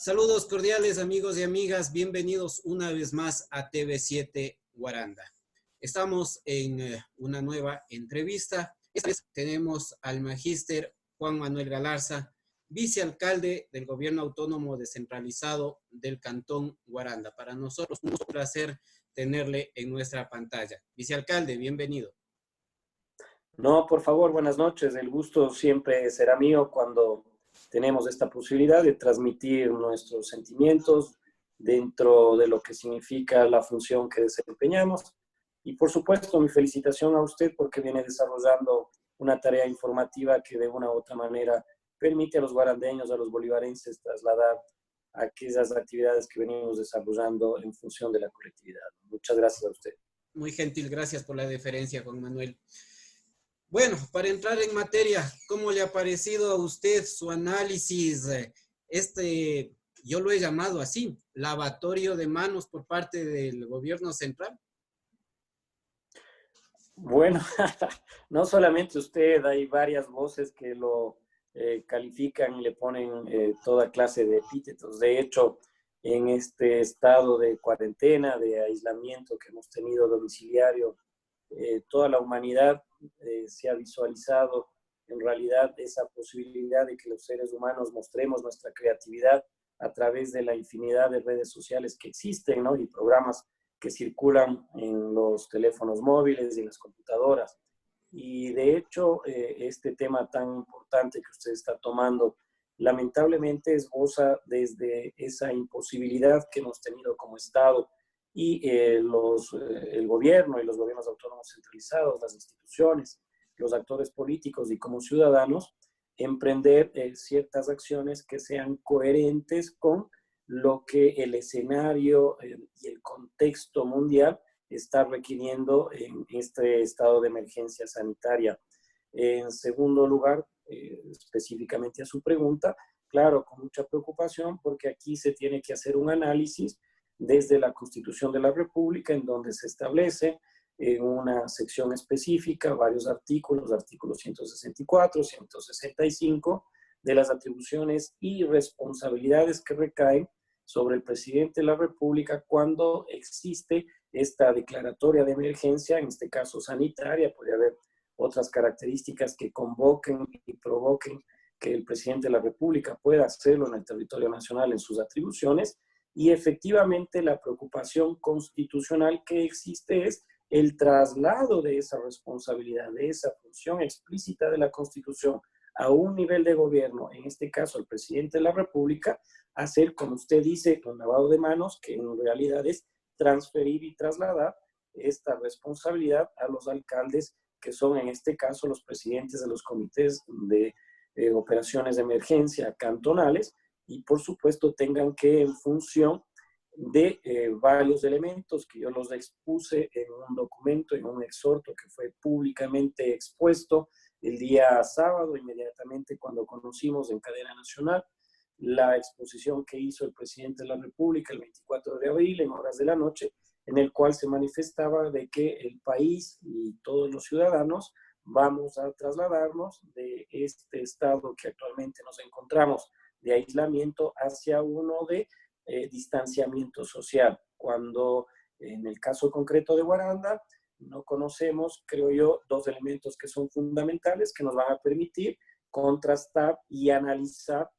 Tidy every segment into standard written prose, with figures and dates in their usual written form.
Saludos cordiales amigos y amigas, bienvenidos una vez más a TV7 Guaranda. Estamos en una nueva entrevista. Esta vez tenemos al magíster Juan Manuel Galarza, vicealcalde del Gobierno Autónomo Descentralizado del Cantón Guaranda. Para nosotros es un placer tenerle en nuestra pantalla. Vicealcalde, bienvenido. No, por favor, buenas noches. El gusto siempre será mío cuando tenemos esta posibilidad de transmitir nuestros sentimientos dentro de lo que significa la función que desempeñamos. Y por supuesto, mi felicitación a usted porque viene desarrollando una tarea informativa que de una u otra manera permite a los guarandeños, a los bolivarenses trasladar aquellas actividades que venimos desarrollando en función de la colectividad. Muchas gracias a usted. Muy gentil, gracias por la deferencia, Juan Manuel. Bueno, para entrar en materia, ¿cómo le ha parecido a usted su análisis? Yo lo he llamado así, lavatorio de manos por parte del gobierno central. Bueno, no solamente usted, hay varias voces que lo califican y le ponen toda clase de epítetos. De hecho, en este estado de cuarentena, de aislamiento que hemos tenido domiciliario, toda la humanidad se ha visualizado en realidad esa posibilidad de que los seres humanos mostremos nuestra creatividad a través de la infinidad de redes sociales que existen, ¿no? Y programas que circulan en los teléfonos móviles y en las computadoras. Y de hecho, este tema tan importante que usted está tomando, lamentablemente esboza desde esa imposibilidad que hemos tenido como Estado y el gobierno y los gobiernos autónomos centralizados, las instituciones, los actores políticos y como ciudadanos, emprender ciertas acciones que sean coherentes con lo que el escenario y el contexto mundial está requiriendo en este estado de emergencia sanitaria. En segundo lugar, específicamente a su pregunta, claro, con mucha preocupación porque aquí se tiene que hacer un análisis desde la Constitución de la República, en donde se establece en una sección específica varios artículos 164, 165, de las atribuciones y responsabilidades que recaen sobre el presidente de la República cuando existe esta declaratoria de emergencia, en este caso sanitaria. Puede haber otras características que convoquen y provoquen que el presidente de la República pueda hacerlo en el territorio nacional en sus atribuciones. Y efectivamente la preocupación constitucional que existe es el traslado de esa responsabilidad, de esa función explícita de la Constitución a un nivel de gobierno, en este caso el presidente de la República, hacer, como usted dice, un lavado de manos, que en realidad es transferir y trasladar esta responsabilidad a los alcaldes, que son en este caso los presidentes de los comités de operaciones de emergencia cantonales, y por supuesto tengan que, en función de varios elementos que yo los expuse en un documento, en un exhorto que fue públicamente expuesto el día sábado, inmediatamente cuando conocimos en cadena nacional la exposición que hizo el presidente de la República el 24 de abril en horas de la noche, en el cual se manifestaba de que el país y todos los ciudadanos vamos a trasladarnos de este estado que actualmente nos encontramos de aislamiento hacia uno de distanciamiento social, cuando en el caso concreto de Guaranda no conocemos, creo yo, dos elementos que son fundamentales que nos van a permitir contrastar y analizar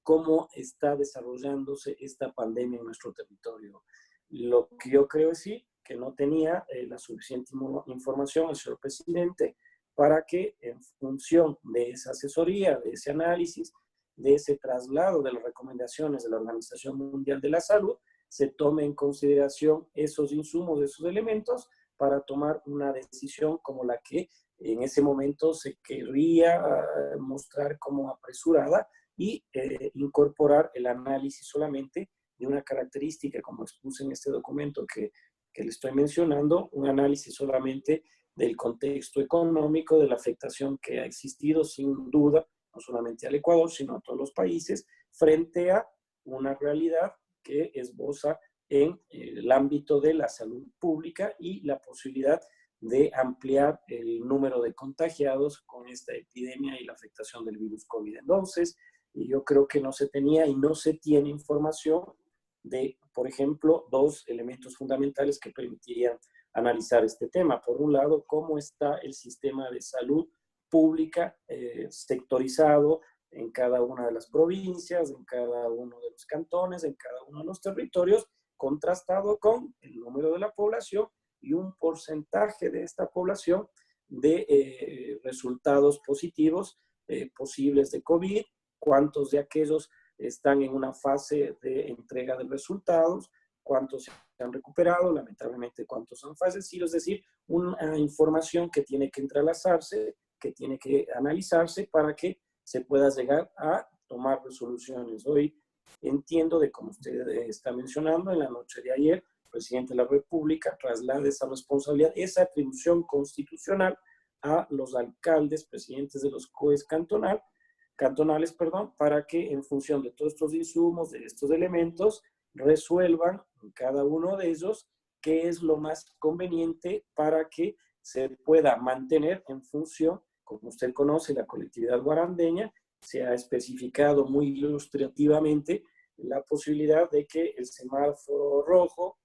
cómo está desarrollándose esta pandemia en nuestro territorio. Lo que yo creo es sí, que no tenía la suficiente información el señor presidente para que en función de esa asesoría, de ese análisis, de ese traslado de las recomendaciones de la Organización Mundial de la Salud, se tome en consideración esos insumos, esos elementos, para tomar una decisión como la que en ese momento se querría mostrar como apresurada y incorporar el análisis solamente de una característica, como expuse en este documento que le estoy mencionando, un análisis solamente del contexto económico, de la afectación que ha existido sin duda, no solamente al Ecuador, sino a todos los países, frente a una realidad que esboza en el ámbito de la salud pública y la posibilidad de ampliar el número de contagiados con esta epidemia y la afectación del virus COVID. Entonces, y yo creo que no se tenía y no se tiene información de, por ejemplo, dos elementos fundamentales que permitirían analizar este tema. Por un lado, cómo está el sistema de salud pública sectorizado en cada una de las provincias, en cada uno de los cantones, en cada uno de los territorios, contrastado con el número de la población y un porcentaje de esta población de resultados positivos posibles de COVID, cuántos de aquellos están en una fase de entrega de resultados, cuántos se han recuperado, lamentablemente cuántos han fallecido, es decir, una información que tiene que entrelazarse, que tiene que analizarse para que se pueda llegar a tomar resoluciones. Hoy entiendo de como usted está mencionando, en la noche de ayer, el presidente de la República traslada esa responsabilidad, esa atribución constitucional a los alcaldes, presidentes de los COEs cantonales, para que en función de todos estos insumos, de estos elementos, resuelvan en cada uno de ellos qué es lo más conveniente para que se pueda mantener en función, como usted conoce, la colectividad guarandeña, se ha especificado muy ilustrativamente la posibilidad de que el semáforo rojo,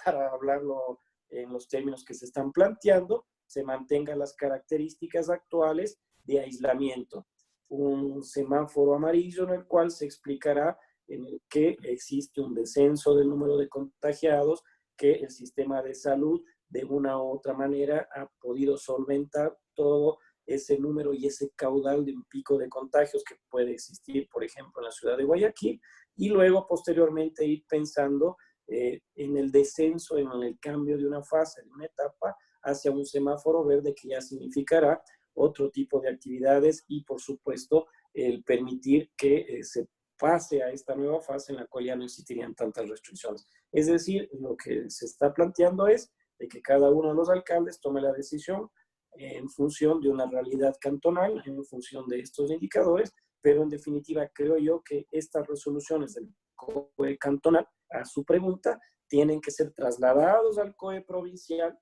para hablarlo en los términos que se están planteando, se mantengan las características actuales de aislamiento. Un semáforo amarillo en el cual se explicará en el que existe un descenso del número de contagiados, que el sistema de salud de una u otra manera ha podido solventar todo ese número y ese caudal de un pico de contagios que puede existir, por ejemplo, en la ciudad de Guayaquil, y luego posteriormente ir pensando en el descenso, en el cambio de una fase, de una etapa, hacia un semáforo verde que ya significará otro tipo de actividades y, por supuesto, el permitir que se pase a esta nueva fase en la cual ya no existirían tantas restricciones. Es decir, lo que se está planteando es de que cada uno de los alcaldes tome la decisión en función de una realidad cantonal, en función de estos indicadores, pero en definitiva creo yo que estas resoluciones del COE cantonal, a su pregunta, tienen que ser trasladados al COE provincial.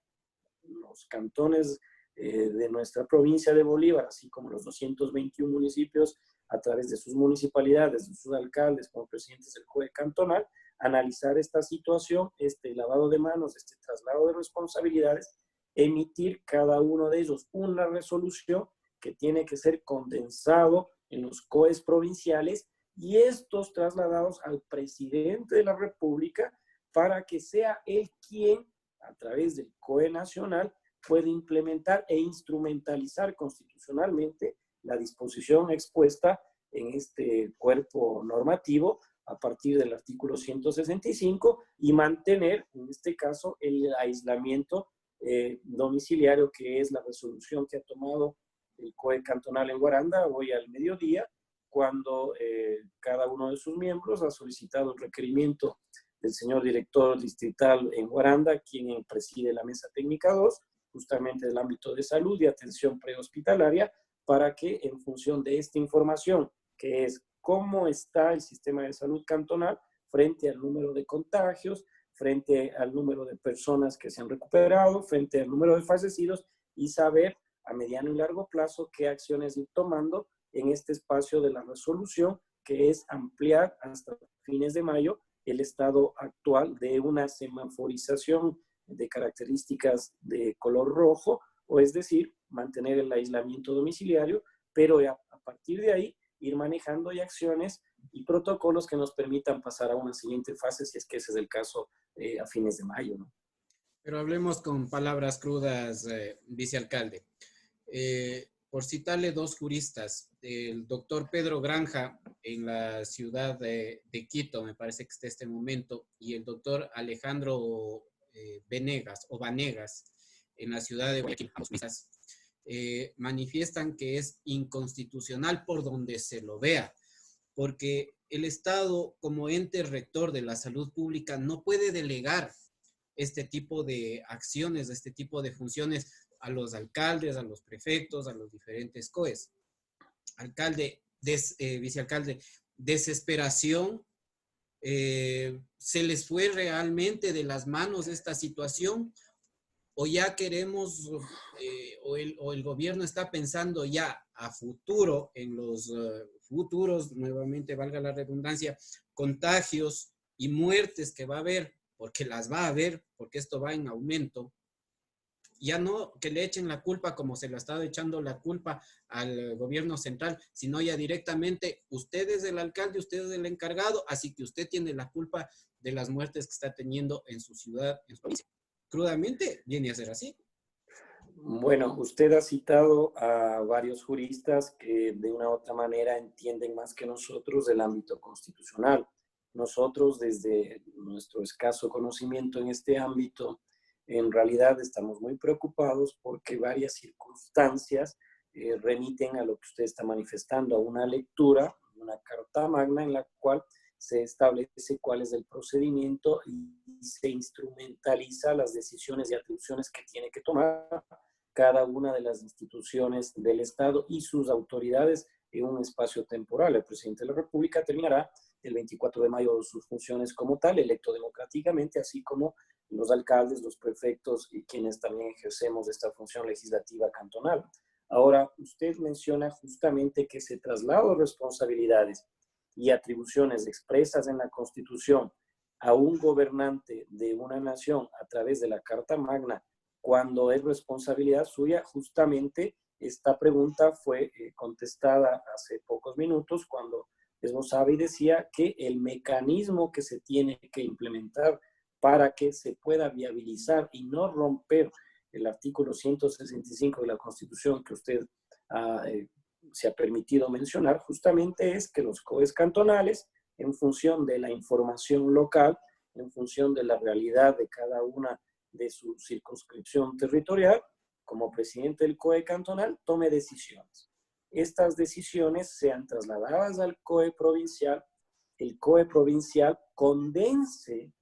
Los cantones de nuestra provincia de Bolívar, así como los 221 municipios, a través de sus municipalidades, de sus alcaldes como presidentes del COE cantonal, analizar esta situación, este lavado de manos, este traslado de responsabilidades, emitir cada uno de ellos una resolución que tiene que ser condensado en los COEs provinciales y estos trasladados al presidente de la República para que sea él quien, a través del COE nacional, puede implementar e instrumentalizar constitucionalmente la disposición expuesta en este cuerpo normativo a partir del artículo 165 y mantener, en este caso, el aislamiento domiciliario, que es la resolución que ha tomado el COE cantonal en Guaranda hoy al mediodía, cuando cada uno de sus miembros ha solicitado el requerimiento del señor director distrital en Guaranda, quien preside la mesa técnica 2, justamente del ámbito de salud y atención prehospitalaria, para que en función de esta información, que es cómo está el sistema de salud cantonal frente al número de contagios, frente al número de personas que se han recuperado, frente al número de fallecidos, y saber a mediano y largo plazo qué acciones ir tomando en este espacio de la resolución, que es ampliar hasta fines de mayo el estado actual de una semaforización de características de color rojo, o es decir, mantener el aislamiento domiciliario, pero a partir de ahí ir manejando ya acciones y protocolos que nos permitan pasar a una siguiente fase, si es que ese es el caso a fines de mayo, ¿no? Pero hablemos con palabras crudas, vicealcalde. Por citarle dos juristas, el doctor Pedro Granja en la ciudad de Quito, me parece que está este momento, y el doctor Alejandro Vanegas en la ciudad de Guayaquil, manifiestan que es inconstitucional por donde se lo vea, porque el Estado como ente rector de la salud pública no puede delegar este tipo de acciones, este tipo de funciones a los alcaldes, a los prefectos, a los diferentes COEs. Alcalde, vicealcalde, desesperación, ¿se les fue realmente de las manos esta situación? ¿O ya queremos, o el gobierno está pensando ya a futuro en los futuros, nuevamente valga la redundancia, contagios y muertes que va a haber, porque las va a haber, porque esto va en aumento, ya no que le echen la culpa como se le ha estado echando la culpa al gobierno central, sino ya directamente usted es el alcalde, usted es el encargado, así que usted tiene la culpa de las muertes que está teniendo en su ciudad, en su provincia. Crudamente viene a ser así. Bueno, usted ha citado a varios juristas que de una u otra manera entienden más que nosotros el ámbito constitucional. Nosotros, desde nuestro escaso conocimiento en este ámbito, en realidad estamos muy preocupados porque varias circunstancias remiten a lo que usted está manifestando, a una lectura, una carta magna en la cual se establece cuál es el procedimiento y se instrumentaliza las decisiones y atribuciones que tiene que tomar cada una de las instituciones del Estado y sus autoridades en un espacio temporal. El presidente de la República terminará el 24 de mayo sus funciones como tal, electo democráticamente, así como los alcaldes, los prefectos y quienes también ejercemos esta función legislativa cantonal. Ahora, usted menciona justamente que se trasladan responsabilidades y atribuciones expresas en la Constitución a un gobernante de una nación a través de la Carta Magna, cuando es responsabilidad suya. Justamente esta pregunta fue contestada hace pocos minutos cuando Esbozabi decía que el mecanismo que se tiene que implementar para que se pueda viabilizar y no romper el artículo 165 de la Constitución que usted se ha permitido mencionar, justamente es que los COEs cantonales, en función de la información local, en función de la realidad de cada una de su circunscripción territorial, como presidente del COE cantonal, tome decisiones. Estas decisiones sean trasladadas al COE provincial, el COE provincial condense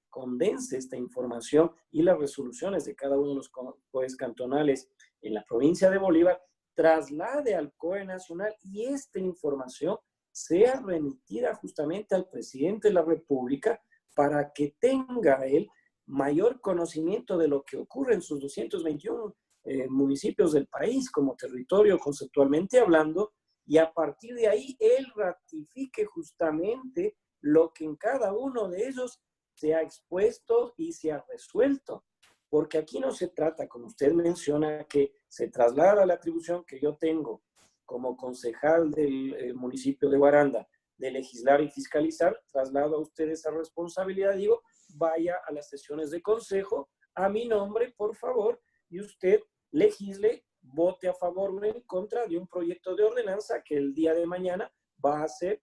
esta información y las resoluciones de cada uno de los COEs cantonales en la provincia de Bolívar, traslade al COE nacional y esta información sea remitida justamente al presidente de la República para que tenga él mayor conocimiento de lo que ocurre en sus 221 municipios del país como territorio conceptualmente hablando, y a partir de ahí él ratifique justamente lo que en cada uno de ellos se ha expuesto y se ha resuelto. Porque aquí no se trata, como usted menciona, que se traslada la atribución que yo tengo como concejal del municipio de Guaranda de legislar y fiscalizar, traslado a usted esa responsabilidad, digo, vaya a las sesiones de consejo a mi nombre, por favor, y usted legisle, vote a favor o en contra de un proyecto de ordenanza que el día de mañana va a ser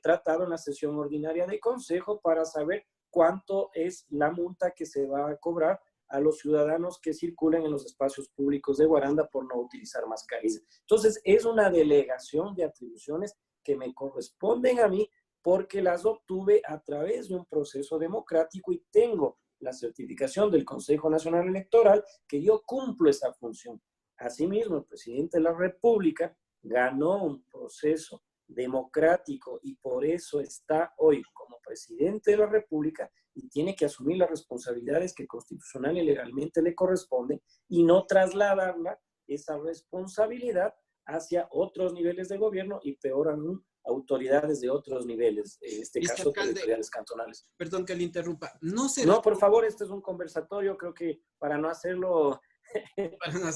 tratado en la sesión ordinaria de consejo para saber cuánto es la multa que se va a cobrar a los ciudadanos que circulen en los espacios públicos de Guaranda por no utilizar mascarillas. Entonces, es una delegación de atribuciones que me corresponden a mí porque las obtuve a través de un proceso democrático y tengo la certificación del Consejo Nacional Electoral que yo cumplo esa función. Asimismo, el presidente de la República ganó un proceso democrático y por eso está hoy como presidente de la República y tiene que asumir las responsabilidades que constitucional y legalmente le corresponden y no trasladarla, esa responsabilidad, hacia otros niveles de gobierno y peor aún, autoridades de otros niveles, en este caso, territoriales cantonales. Perdón que le interrumpa. No, por favor, este es un conversatorio, creo que para no hacerlo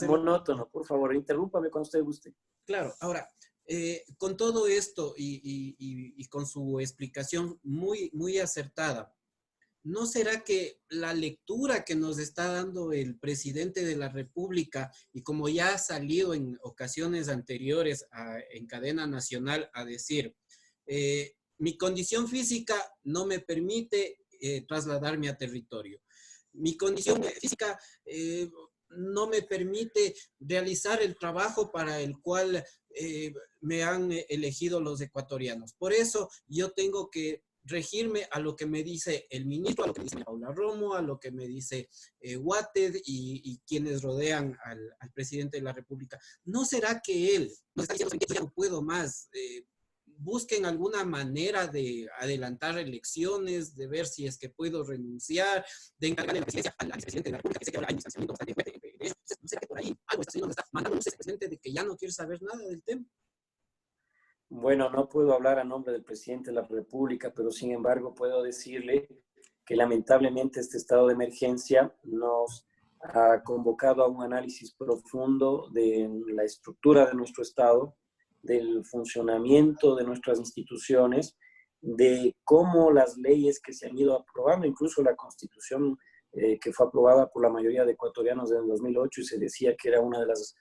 monótono, por favor, interrúpame cuando usted guste. Claro, ahora, con todo esto y con su explicación muy acertada, ¿no será que la lectura que nos está dando el presidente de la República, y como ya ha salido en ocasiones anteriores en cadena nacional a decir, mi condición física no me permite trasladarme a territorio, mi condición física no me permite realizar el trabajo para el cual me han elegido los ecuatorianos? Por eso yo tengo que regirme a lo que me dice el ministro, a lo que me dice Paula Romo, a lo que me dice Watted y quienes rodean al presidente de la República. ¿No será que él nos está diciendo que ya no puedo más? Busquen alguna manera de adelantar elecciones, de ver si es que puedo renunciar, de encargarle la presidencia al vicepresidente de la República, que sé que ahora hay un distanciamiento bastante fuerte de eso. No sé que por ahí algo está haciendo, está mandando un presidente de que ya no quiere saber nada del tema. Bueno, no puedo hablar a nombre del presidente de la República, pero sin embargo puedo decirle que lamentablemente este estado de emergencia nos ha convocado a un análisis profundo de la estructura de nuestro estado, del funcionamiento de nuestras instituciones, de cómo las leyes que se han ido aprobando, incluso la Constitución que fue aprobada por la mayoría de ecuatorianos en el 2008 y se decía que era una de las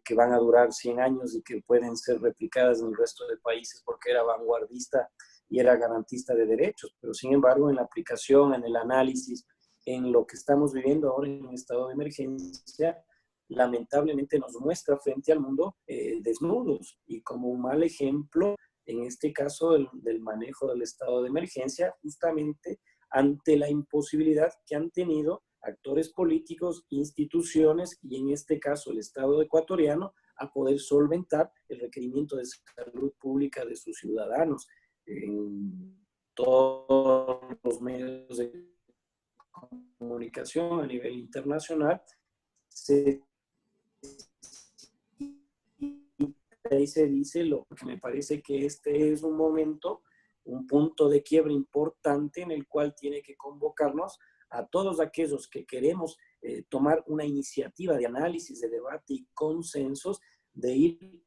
que van a durar 100 años y que pueden ser replicadas en el resto de países porque era vanguardista y era garantista de derechos. Pero sin embargo, en la aplicación, en el análisis, en lo que estamos viviendo ahora en un estado de emergencia, lamentablemente nos muestra frente al mundo desnudos y como un mal ejemplo, en este caso del manejo del estado de emergencia, justamente ante la imposibilidad que han tenido actores políticos, instituciones y en este caso el Estado ecuatoriano a poder solventar el requerimiento de salud pública de sus ciudadanos. En todos los medios de comunicación a nivel internacional ahí se dice lo que me parece que este es un momento, un punto de quiebre importante en el cual tiene que convocarnos a todos aquellos que queremos tomar una iniciativa de análisis, de debate y consensos, de ir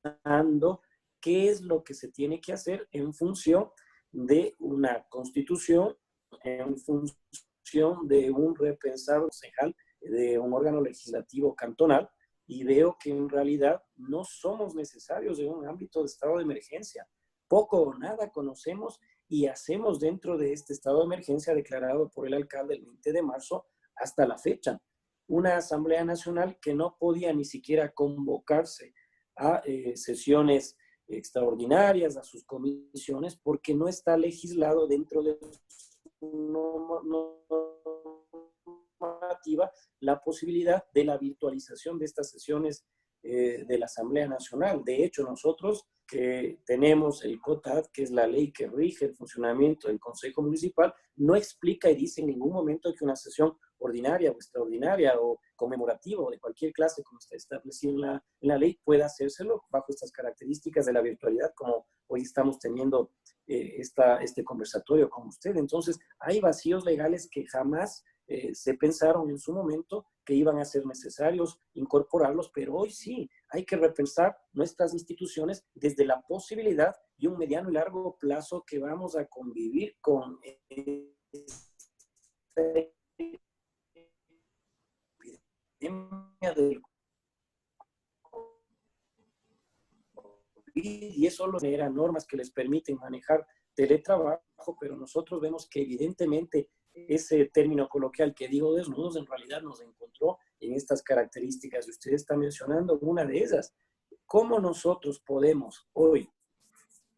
pensando qué es lo que se tiene que hacer en función de una constitución, en función de un repensar concejal, de un órgano legislativo cantonal, y veo que en realidad no somos necesarios en un ámbito de estado de emergencia. Poco o nada conocemos y hacemos dentro de este estado de emergencia declarado por el alcalde el 20 de marzo hasta la fecha. Una Asamblea Nacional que no podía ni siquiera convocarse a sesiones extraordinarias, a sus comisiones, porque no está legislado dentro de normativa la posibilidad de la virtualización de estas sesiones de la Asamblea Nacional. De hecho, nosotros que tenemos el COTAD, que es la ley que rige el funcionamiento del Consejo Municipal, no explica y dice en ningún momento que una sesión ordinaria o extraordinaria o conmemorativa o de cualquier clase como está establecido en la ley pueda hacérselo bajo estas características de la virtualidad como hoy estamos teniendo este conversatorio con usted. Entonces, hay vacíos legales que jamás se pensaron en su momento que iban a ser necesarios incorporarlos, pero hoy sí, hay que repensar nuestras instituciones desde la posibilidad de un mediano y largo plazo que vamos a convivir con esta epidemia del COVID y eso lo genera normas que les permiten manejar teletrabajo, pero nosotros vemos que evidentemente ese término coloquial que digo desnudos en realidad nos encontró en estas características. Usted está mencionando una de esas. ¿Cómo nosotros podemos hoy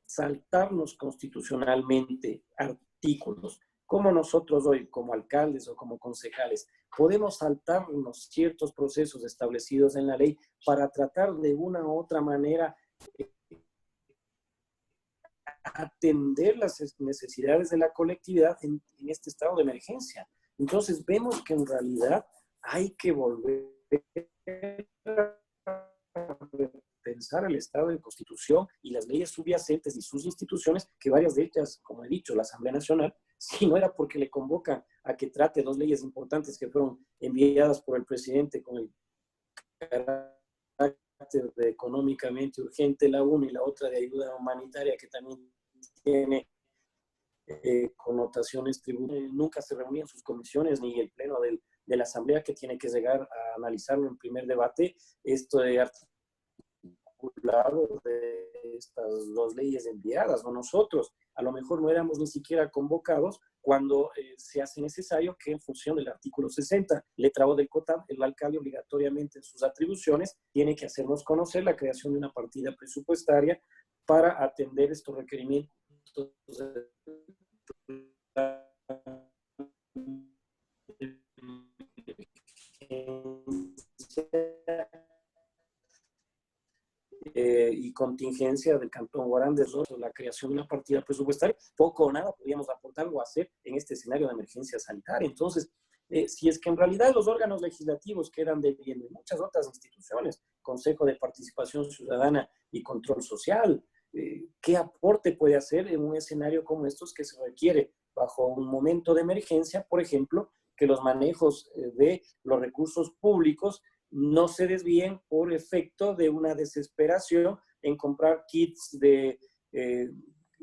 saltarnos constitucionalmente artículos? ¿Cómo nosotros hoy, como alcaldes o como concejales, podemos saltarnos ciertos procesos establecidos en la ley para tratar de una u otra manera atender las necesidades de la colectividad en este estado de emergencia? Entonces vemos que en realidad hay que volver a pensar el estado de constitución y las leyes subyacentes y sus instituciones, que varias de ellas, como he dicho, la Asamblea Nacional, si no era porque le convocan a que trate dos leyes importantes que fueron enviadas por el presidente con el carácter de económicamente urgente la una y la otra de ayuda humanitaria que también tiene connotaciones tributarias. Nunca se reunían sus comisiones ni el pleno de la Asamblea que tiene que llegar a analizarlo en primer debate. Esto de articulado de estas dos leyes enviadas, o nosotros a lo mejor no éramos ni siquiera convocados cuando se hace necesario que en función del artículo 60, letra O del COTAD, el alcalde obligatoriamente en sus atribuciones tiene que hacernos conocer la creación de una partida presupuestaria para atender estos requerimientos y contingencia del Cantón Guarán sobre la creación de una partida presupuestaria. Poco o nada podíamos aportar o hacer en este escenario de emergencia sanitaria. Entonces, si es que en realidad los órganos legislativos quedan debiendo, y muchas otras instituciones, Consejo de Participación Ciudadana y Control Social, ¿qué aporte puede hacer en un escenario como estos que se requiere bajo un momento de emergencia, por ejemplo, que los manejos de los recursos públicos no se desvíen por efecto de una desesperación en comprar kits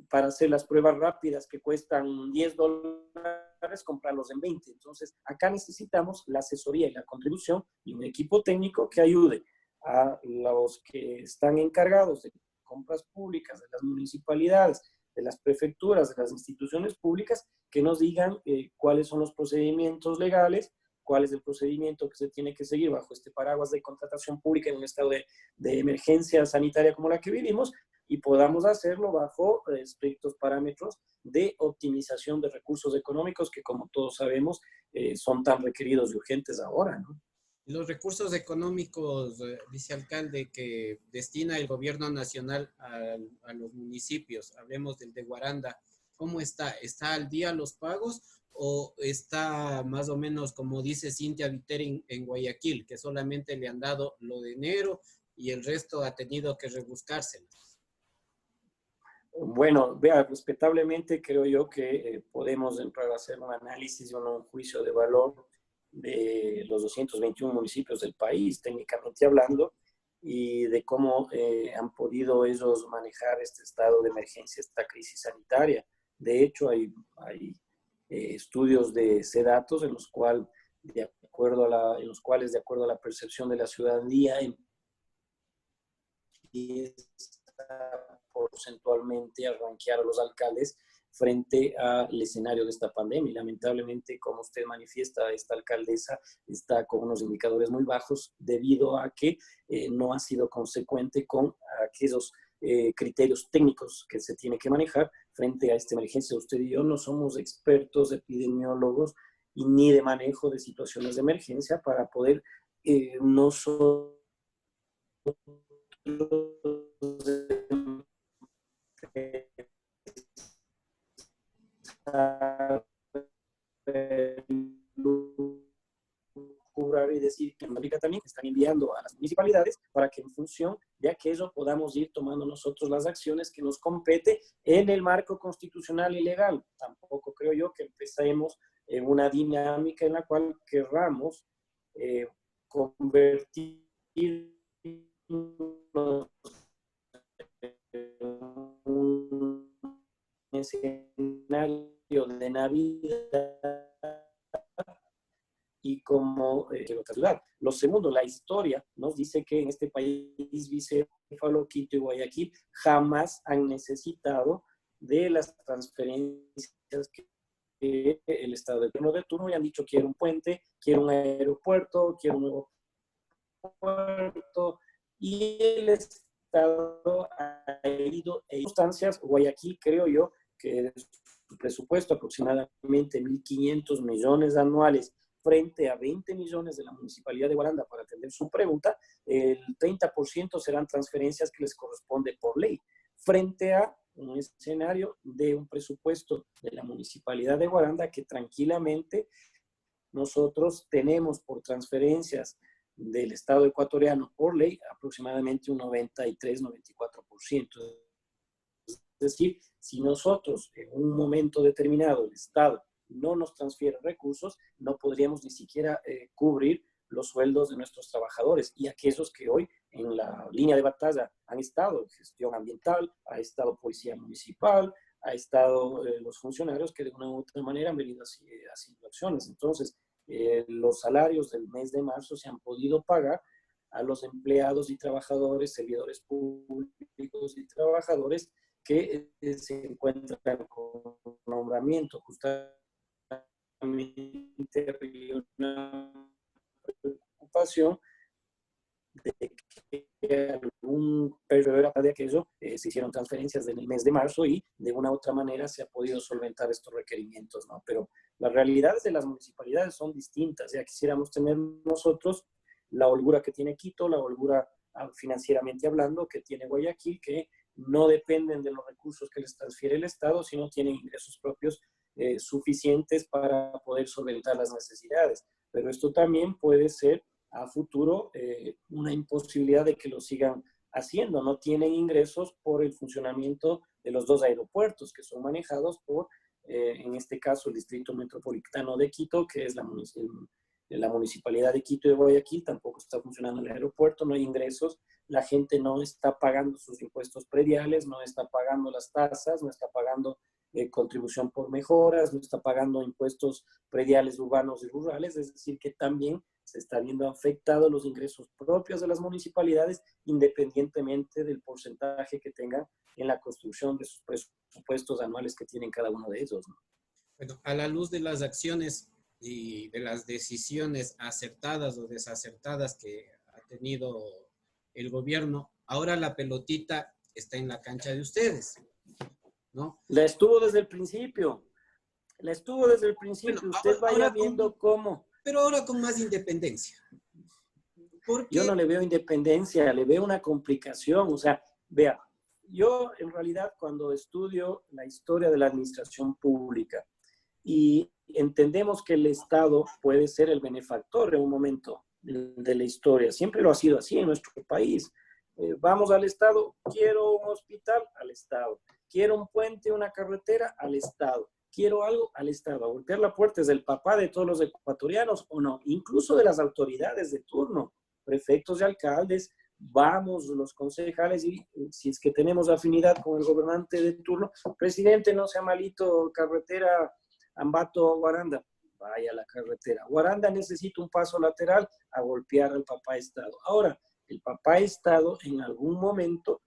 para hacer las pruebas rápidas que cuestan $10, comprarlos en 20? Entonces, acá necesitamos la asesoría y la contribución y un equipo técnico que ayude a los que están encargados de compras públicas, de las municipalidades, de las prefecturas, de las instituciones públicas, que nos digan cuáles son los procedimientos legales, cuál es el procedimiento que se tiene que seguir bajo este paraguas de contratación pública en un estado de emergencia sanitaria como la que vivimos, y podamos hacerlo bajo estrictos parámetros de optimización de recursos económicos que, como todos sabemos, son tan requeridos y urgentes ahora, ¿no? Los recursos económicos, vicealcalde, que destina el gobierno nacional a los municipios, hablemos del de Guaranda, ¿cómo está? ¿Está al día los pagos o está más o menos, como dice Cintia Viteri en Guayaquil, que solamente le han dado lo de enero y el resto ha tenido que rebuscárselo? Bueno, vea, respetablemente creo yo que podemos entrar a hacer un análisis y un juicio de valor de los 221 municipios del país, técnicamente hablando, y de cómo han podido ellos manejar este estado de emergencia, esta crisis sanitaria. De hecho, hay estudios de CEDATOS en los cuales, de acuerdo a la percepción de la ciudadanía, porcentualmente a rankear a los alcaldes frente al escenario de esta pandemia. Y lamentablemente, como usted manifiesta, esta alcaldesa está con unos indicadores muy bajos debido a que no ha sido consecuente con aquellos criterios técnicos que se tiene que manejar frente a esta emergencia. Usted y yo no somos expertos epidemiólogos y ni de manejo de situaciones de emergencia para poder nosotros cubrir y decir que en América también están enviando a las municipalidades para que en función de aquello podamos ir tomando nosotros las acciones que nos compete en el marco constitucional y legal. Tampoco creo yo que empecemos en una dinámica en la cual querramos convertir un escenario de Navidad y como otra ciudad. Lo segundo, la historia nos dice que en este país bicéfalo, Quito y Guayaquil jamás han necesitado de las transferencias que el Estado de turno y han dicho: quiero un puente, quiero un aeropuerto, quiero un nuevo puerto, y el Estado ha ido en circunstancias. Guayaquil, creo yo, que su presupuesto aproximadamente 1.500 millones anuales frente a 20 millones de la Municipalidad de Guaranda, para atender su pregunta, el 30% serán transferencias que les corresponde por ley, frente a un escenario de un presupuesto de la Municipalidad de Guaranda que tranquilamente nosotros tenemos por transferencias del Estado ecuatoriano por ley aproximadamente un 93-94%. Es decir, si nosotros en un momento determinado el Estado no nos transfiere recursos, no podríamos ni siquiera cubrir los sueldos de nuestros trabajadores y aquellos que hoy en la línea de batalla han estado: gestión ambiental, ha estado policía municipal, ha estado los funcionarios que de una u otra manera han venido haciendo acciones. Entonces, los salarios del mes de marzo se han podido pagar a los empleados y trabajadores, servidores públicos y trabajadores que se encuentran con nombramiento justamente una preocupación de que algún periodo de aquello se hicieron transferencias en el mes de marzo y de una u otra manera se ha podido solventar estos requerimientos, ¿no? Pero las realidades de las municipalidades son distintas. Ya quisiéramos tener nosotros la holgura que tiene Quito, la holgura financieramente hablando que tiene Guayaquil, que no dependen de los recursos que les transfiere el Estado, sino tienen ingresos propios suficientes para poder solventar las necesidades. Pero esto también puede ser a futuro una imposibilidad de que lo sigan haciendo. No tienen ingresos por el funcionamiento de los dos aeropuertos que son manejados por, en este caso, el Distrito Metropolitano de Quito, que es la Municipalidad de Quito y de Guayaquil. Tampoco está funcionando el aeropuerto, no hay ingresos, la gente no está pagando sus impuestos prediales, no está pagando las tasas, no está pagando contribución por mejoras, no está pagando impuestos prediales urbanos y rurales, es decir, que también se está viendo afectados los ingresos propios de las municipalidades, independientemente del porcentaje que tengan en la construcción de sus presupuestos anuales que tienen cada uno de ellos, ¿no? Bueno, a la luz de las acciones y de las decisiones acertadas o desacertadas que ha tenido el gobierno, ahora la pelotita está en la cancha de ustedes, ¿no? La estuvo desde el principio. Bueno, Usted vaya viendo cómo. Pero ahora con más independencia. Yo no le veo independencia, le veo una complicación. O sea, vea, yo en realidad cuando estudio la historia de la administración pública y entendemos que el Estado puede ser el benefactor en un momento de la historia, siempre lo ha sido así en nuestro país. Vamos al Estado, quiero un hospital, al Estado. Quiero un puente, una carretera, al Estado. Quiero algo, al Estado. A golpear la puerta es del papá de todos los ecuatorianos o no, incluso de las autoridades de turno, prefectos y alcaldes. Vamos, los concejales, y si es que tenemos afinidad con el gobernante de turno, presidente, no sea malito, carretera Ambato-Guaranda, vaya a la carretera. Guaranda necesita un paso lateral, a golpear al papá Estado. Ahora, el papá Estado en algún momento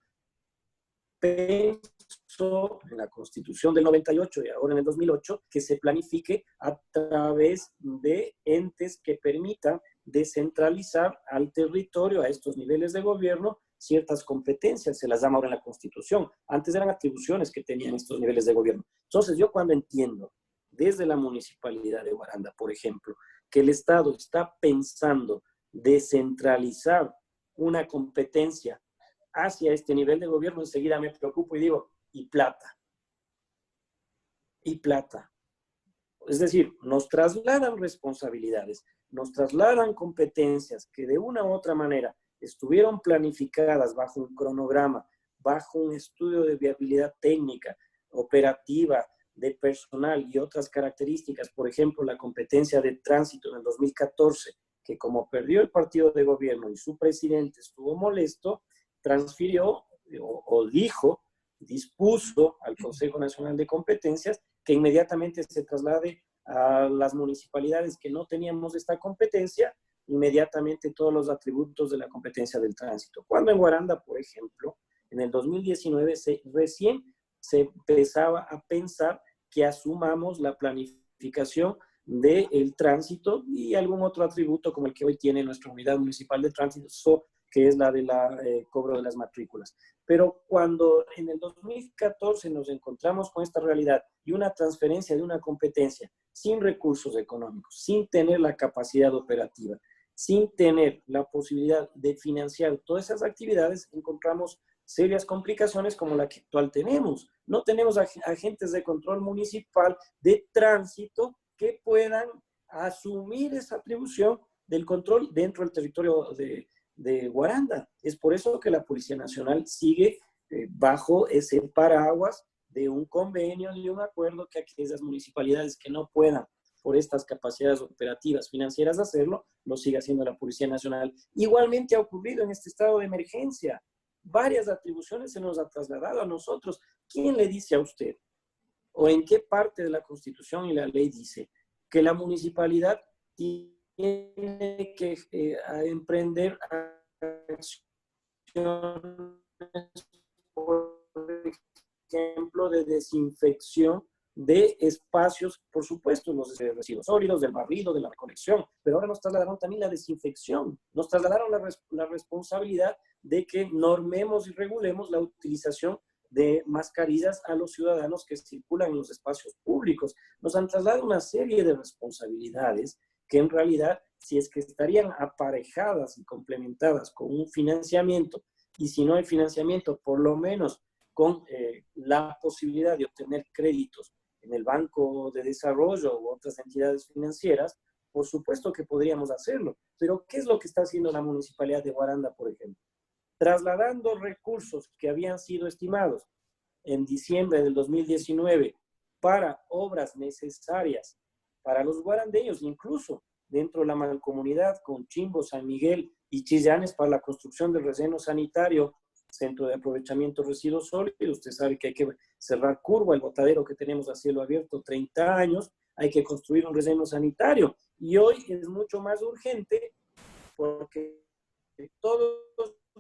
pensó en la Constitución del 98 y ahora en el 2008 que se planifique a través de entes que permitan descentralizar al territorio, a estos niveles de gobierno, ciertas competencias, se las llama ahora en la Constitución. Antes eran atribuciones que tenían estos niveles de gobierno. Entonces, yo cuando entiendo desde la Municipalidad de Guaranda, por ejemplo, que el Estado está pensando descentralizar una competencia hacia este nivel de gobierno, enseguida me preocupo y digo, y plata. Y plata. Es decir, nos trasladan responsabilidades, nos trasladan competencias que de una u otra manera estuvieron planificadas bajo un cronograma, bajo un estudio de viabilidad técnica, operativa, de personal y otras características. Por ejemplo, la competencia de tránsito en el 2014, que como perdió el partido de gobierno y su presidente estuvo molesto, transfirió o dispuso al Consejo Nacional de Competencias que inmediatamente se traslade a las municipalidades que no teníamos esta competencia, inmediatamente todos los atributos de la competencia del tránsito. Cuando en Guaranda, por ejemplo, en el 2019 recién se empezaba a pensar que asumamos la planificación del tránsito y algún otro atributo como el que hoy tiene nuestra unidad municipal de tránsito, que es la de cobro de las matrículas. Pero cuando en el 2014 nos encontramos con esta realidad y una transferencia de una competencia sin recursos económicos, sin tener la capacidad operativa, sin tener la posibilidad de financiar todas esas actividades, encontramos serias complicaciones como la que actual tenemos. No tenemos agentes de control municipal de tránsito que puedan asumir esa atribución del control dentro del territorio de Guaranda. Es por eso que la Policía Nacional sigue bajo ese paraguas de un convenio y un acuerdo que aquellas municipalidades que no puedan por estas capacidades operativas financieras hacerlo, lo sigue haciendo la Policía Nacional. Igualmente ha ocurrido en este estado de emergencia. Varias atribuciones se nos ha trasladado a nosotros. ¿Quién le dice a usted, o en qué parte de la Constitución y la ley dice que la municipalidad tiene que emprender acciones, por ejemplo, de desinfección de espacios, por supuesto, los residuos sólidos, del barrido, de la recolección, pero ahora nos trasladaron también la desinfección, nos trasladaron la responsabilidad de que normemos y regulemos la utilización de mascarillas a los ciudadanos que circulan en los espacios públicos. Nos han trasladado una serie de responsabilidades que en realidad, si es que estarían aparejadas y complementadas con un financiamiento, y si no hay financiamiento, por lo menos con la posibilidad de obtener créditos en el Banco de Desarrollo u otras entidades financieras, por supuesto que podríamos hacerlo. Pero ¿qué es lo que está haciendo la Municipalidad de Guaranda, por ejemplo? Trasladando recursos que habían sido estimados en diciembre del 2019 para obras necesarias para los guarandeños, incluso dentro de la mancomunidad con Chimbo, San Miguel y Chillanes, para la construcción del relleno sanitario, centro de aprovechamiento de residuos sólidos. Usted sabe que hay que cerrar curva, el botadero que tenemos a cielo abierto, 30 años, hay que construir un relleno sanitario. Y hoy es mucho más urgente porque todos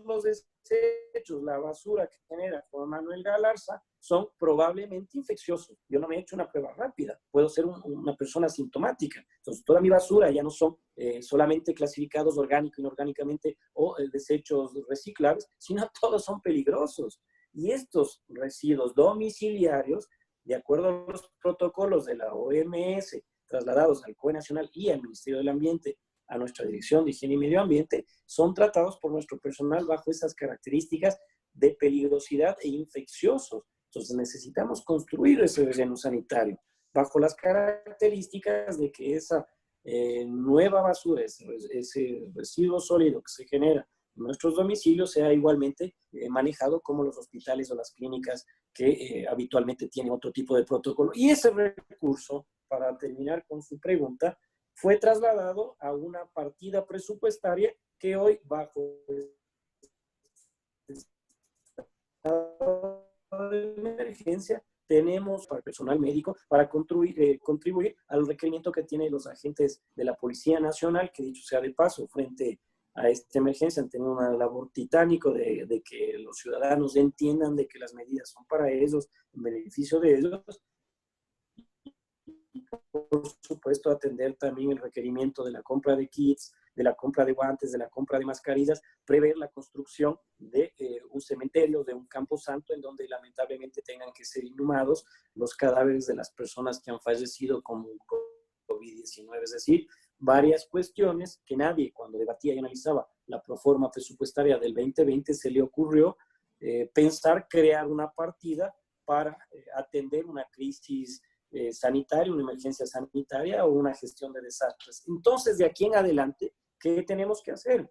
los desechos, la basura que genera Juan Manuel Galarza, son probablemente infecciosos. Yo no me he hecho una prueba rápida, puedo ser una persona asintomática. Entonces, toda mi basura ya no son solamente clasificados orgánico, inorgánicamente o desechos reciclables, sino todos son peligrosos. Y estos residuos domiciliarios, de acuerdo a los protocolos de la OMS, trasladados al COE Nacional y al Ministerio del Ambiente, a nuestra Dirección de Higiene y Medio Ambiente, son tratados por nuestro personal bajo esas características de peligrosidad e infecciosos. Entonces necesitamos construir ese relleno sanitario bajo las características de que esa nueva basura, ese residuo sólido que se genera en nuestros domicilios sea igualmente manejado como los hospitales o las clínicas que habitualmente tienen otro tipo de protocolo. Y ese recurso, para terminar con su pregunta, fue trasladado a una partida presupuestaria que hoy, bajo estado de emergencia, tenemos para el personal médico para contribuir al requerimiento que tienen los agentes de la Policía Nacional, que dicho sea de paso, frente a esta emergencia han tenido una labor titánico de que los ciudadanos entiendan de que las medidas son para ellos, en beneficio de ellos. Por supuesto, atender también el requerimiento de la compra de kits, de la compra de guantes, de la compra de mascarillas, prever la construcción de un cementerio, de un camposanto, en donde lamentablemente tengan que ser inhumados los cadáveres de las personas que han fallecido con COVID-19. Es decir, varias cuestiones que nadie, cuando debatía y analizaba la proforma presupuestaria del 2020, se le ocurrió pensar crear una partida para atender una crisis sanitaria, una emergencia sanitaria o una gestión de desastres. Entonces, de aquí en adelante, ¿qué tenemos que hacer?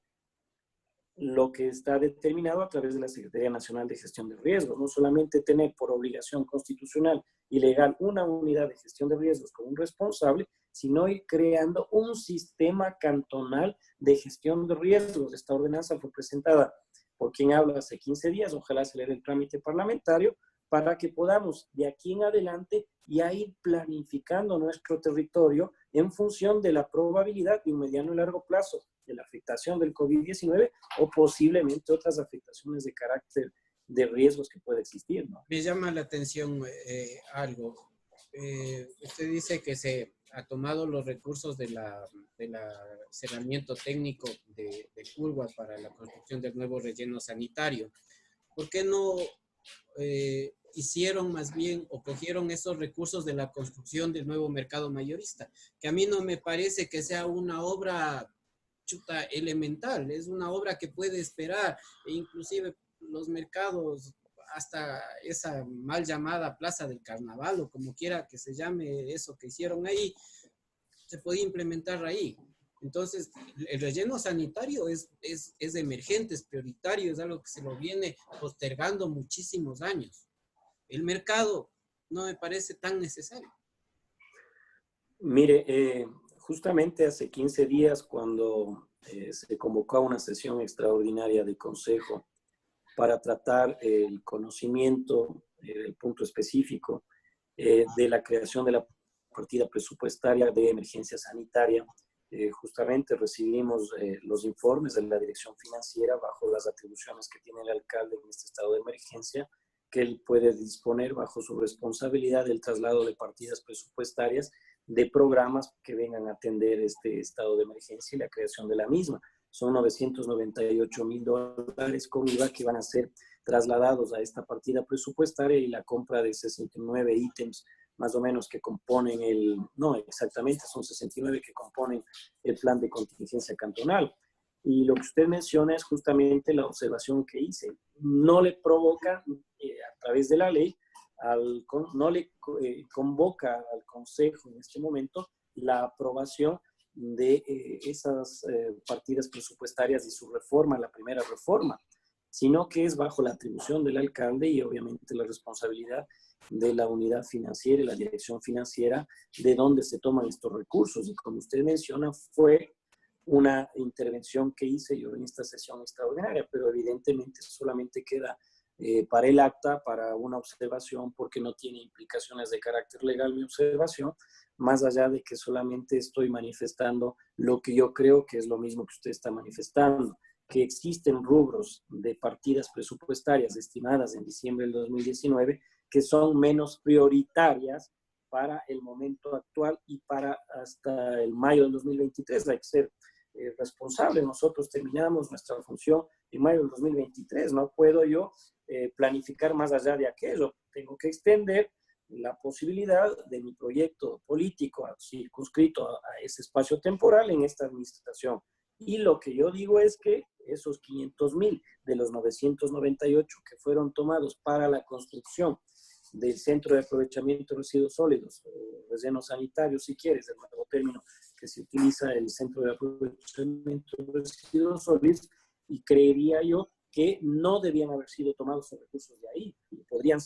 Lo que está determinado a través de la Secretaría Nacional de Gestión de Riesgos, no solamente tener por obligación constitucional y legal una unidad de gestión de riesgos con un responsable, sino ir creando un sistema cantonal de gestión de riesgos. Esta ordenanza fue presentada por quien habla hace 15 días, ojalá se le dé el trámite parlamentario, para que podamos de aquí en adelante ya ir planificando nuestro territorio en función de la probabilidad de un mediano y largo plazo de la afectación del COVID-19 o posiblemente otras afectaciones de carácter de riesgos que puede existir, ¿no? Me llama la atención algo. Usted dice que se ha tomado los recursos del cerramiento técnico de Curva para la construcción del nuevo relleno sanitario. ¿Por qué no hicieron más bien o cogieron esos recursos de la construcción del nuevo mercado mayorista? Que a mí no me parece que sea una obra chuta elemental, es una obra que puede esperar, e inclusive los mercados, hasta esa mal llamada Plaza del Carnaval o como quiera que se llame eso que hicieron ahí, se podía implementar ahí. Entonces, el relleno sanitario es emergente, es prioritario, es algo que se lo viene postergando muchísimos años. El mercado no me parece tan necesario. Mire, justamente hace 15 días, cuando se convocó a una sesión extraordinaria de consejo para tratar el conocimiento, el punto específico de la creación de la partida presupuestaria de emergencia sanitaria, justamente recibimos los informes de la Dirección Financiera bajo las atribuciones que tiene el alcalde en este estado de emergencia, que él puede disponer bajo su responsabilidad del traslado de partidas presupuestarias de programas que vengan a atender este estado de emergencia y la creación de la misma. Son $998,000 con IVA que van a ser trasladados a esta partida presupuestaria y la compra de 69 ítems más o menos que componen no exactamente, son 69 que componen el plan de contingencia cantonal. Y lo que usted menciona es justamente la observación que hice. No le provoca, a través de la ley, no le convoca al Consejo en este momento la aprobación de esas partidas presupuestarias y su reforma, la primera reforma, sino que es bajo la atribución del alcalde y obviamente la responsabilidad de la unidad financiera y la dirección financiera de dónde se toman estos recursos. Y como usted menciona, fue una intervención que hice yo en esta sesión extraordinaria, pero evidentemente solamente queda para el acta, para una observación, porque no tiene implicaciones de carácter legal mi observación, más allá de que solamente estoy manifestando lo que yo creo que es lo mismo que usted está manifestando, que existen rubros de partidas presupuestarias estimadas en diciembre del 2019 que son menos prioritarias para el momento actual y para hasta el mayo del 2023. Hay que ser responsables. Nosotros terminamos nuestra función en mayo del 2023. No puedo yo planificar más allá de aquello. Tengo que extender la posibilidad de mi proyecto político circunscrito a ese espacio temporal en esta administración. Y lo que yo digo es que esos 500,000 de los 998 que fueron tomados para la construcción del Centro de Aprovechamiento de Residuos Sólidos, o relleno sanitario, si quieres, el nuevo término que se utiliza, el Centro de Aprovechamiento de Residuos Sólidos, y creería yo que no debían haber sido tomados los recursos de ahí. Podrían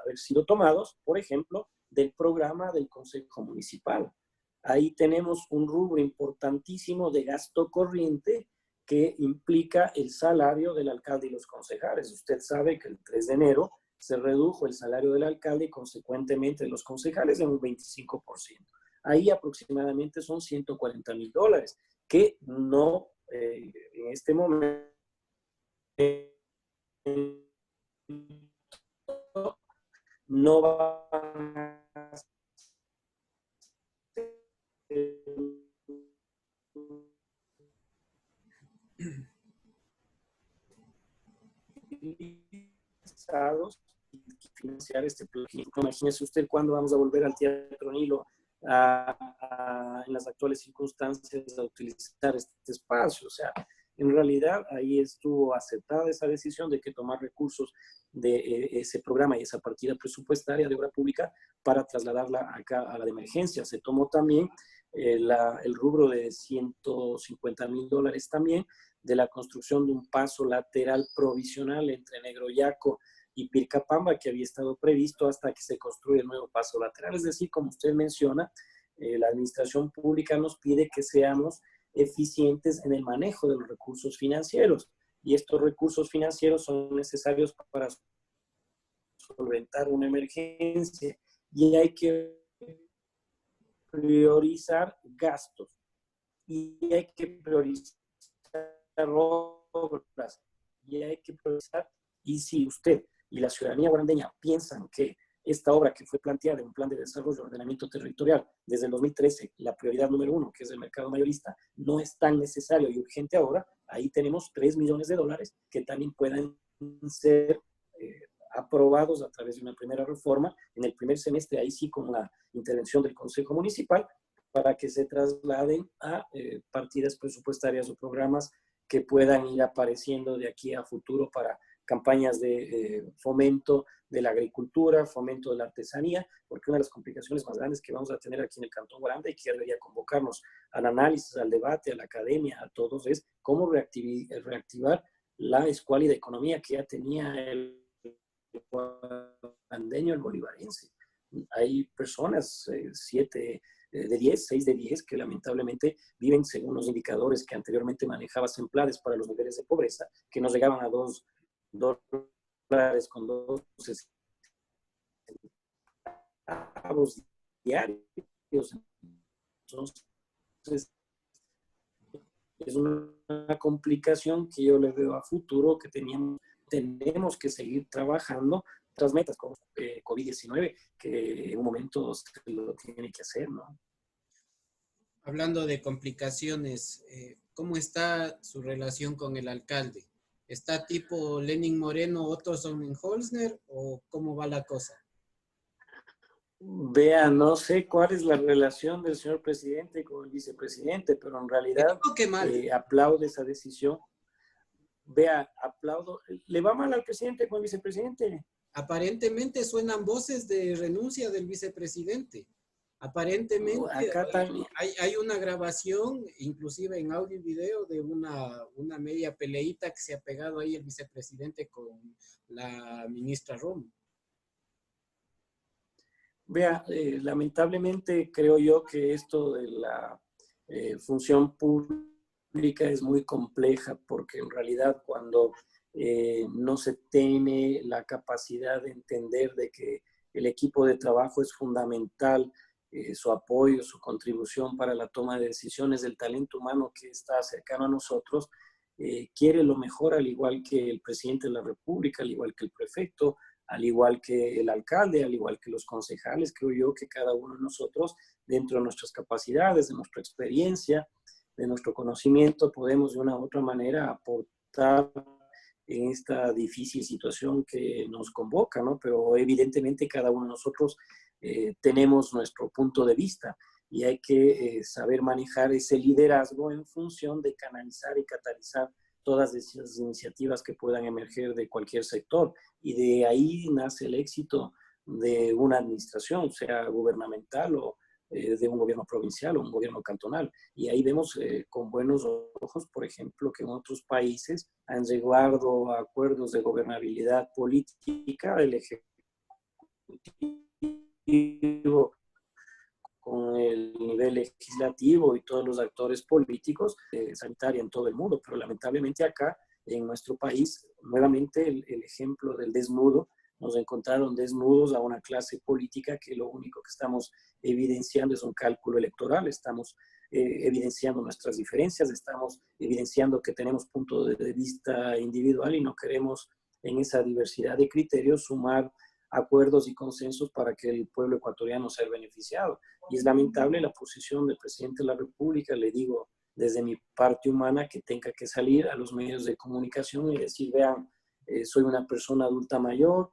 haber sido tomados, por ejemplo, del programa del Consejo Municipal. Ahí tenemos un rubro importantísimo de gasto corriente que implica el salario del alcalde y los concejales. Usted sabe que el 3 de enero se redujo el salario del alcalde y consecuentemente de los concejales en un 25%. Ahí aproximadamente son $140,000 que no, en este momento, no van a y financiar este proyecto. Imagínese usted cuándo vamos a volver al Teatro Nilo en las actuales circunstancias a utilizar este espacio. O sea, en realidad ahí estuvo aceptada esa decisión de que tomar recursos de ese programa y esa partida presupuestaria de obra pública para trasladarla acá a la de emergencia. Se tomó también el rubro de $150,000 también de la construcción de un paso lateral provisional entre Negroyaco y Pircapamba, que había estado previsto hasta que se construye el nuevo paso lateral. Es decir, como usted menciona, la administración pública nos pide que seamos eficientes en el manejo de los recursos financieros, y estos recursos financieros son necesarios para solventar una emergencia, y hay que priorizar gastos, y hay que priorizar obras, y hay que priorizar. Y si usted y la ciudadanía guarandeña piensan que esta obra que fue planteada en un plan de desarrollo y ordenamiento territorial desde el 2013, la prioridad número 1, que es el mercado mayorista, no es tan necesario y urgente ahora, ahí tenemos $3 millones que también pueden ser aprobados a través de una primera reforma en el primer semestre, ahí sí con la intervención del Consejo Municipal, para que se trasladen a partidas presupuestarias o programas que puedan ir apareciendo de aquí a futuro para campañas de fomento de la agricultura, fomento de la artesanía, porque una de las complicaciones más grandes que vamos a tener aquí en el Cantón Guaranda y que debería convocarnos al análisis, al debate, a la academia, a todos, es cómo reactivar la escuálida economía que ya tenía el guarandeño, el bolivarense. Hay personas, 7 de 10, 6 de 10, que lamentablemente viven según los indicadores que anteriormente manejaba Semplades para los niveles de pobreza, que nos llegaban a $2 con 12 centavos diarios. Entonces, es una complicación que yo le veo a futuro, que tenemos que seguir trabajando otras metas como COVID-19, que en un momento se lo tiene que hacer, ¿no? Hablando de complicaciones, ¿cómo está su relación con el alcalde? ¿Está tipo Lenin Moreno, Otto Sonnenholzner, o cómo va la cosa? Vea, no sé cuál es la relación del señor presidente con el vicepresidente, pero en realidad aplaudo esa decisión. Vea, aplaudo. ¿Le va mal al presidente con el vicepresidente? aparentemente suenan voces de renuncia del vicepresidente. Aparentemente Acá también. hay una grabación, inclusive en audio y video, de una media peleita que se ha pegado ahí el vicepresidente con la ministra Romo. Vea, lamentablemente creo yo que esto de la función pública es muy compleja, porque en realidad cuando no se tiene la capacidad de entender de que el equipo de trabajo es fundamental, su apoyo, su contribución para la toma de decisiones, del talento humano que está cercano a nosotros, quiere lo mejor, al igual que el presidente de la República, al igual que el prefecto, al igual que el alcalde, al igual que los concejales. Creo yo que cada uno de nosotros, dentro de nuestras capacidades, de nuestra experiencia, de nuestro conocimiento, podemos de una u otra manera aportar en esta difícil situación que nos convoca, ¿no? Pero evidentemente cada uno de nosotros tenemos nuestro punto de vista y hay que saber manejar ese liderazgo en función de canalizar y catalizar todas esas iniciativas que puedan emerger de cualquier sector. Y de ahí nace el éxito de una administración, sea gubernamental o de un gobierno provincial o un gobierno cantonal. Y ahí vemos con buenos ojos, por ejemplo, que en otros países han llegado a acuerdos de gobernabilidad política del Ejecutivo con el nivel legislativo y todos los actores políticos sanitaria en todo el mundo. Pero lamentablemente acá, en nuestro país, nuevamente el ejemplo del desnudo, nos encontraron desnudos a una clase política que lo único que estamos evidenciando es un cálculo electoral, estamos evidenciando nuestras diferencias, estamos evidenciando que tenemos punto de vista individual y no queremos en esa diversidad de criterios sumar acuerdos y consensos para que el pueblo ecuatoriano sea beneficiado. Y es lamentable la posición del presidente de la República, le digo desde mi parte humana, que tenga que salir a los medios de comunicación y decir, vean, soy una persona adulta mayor,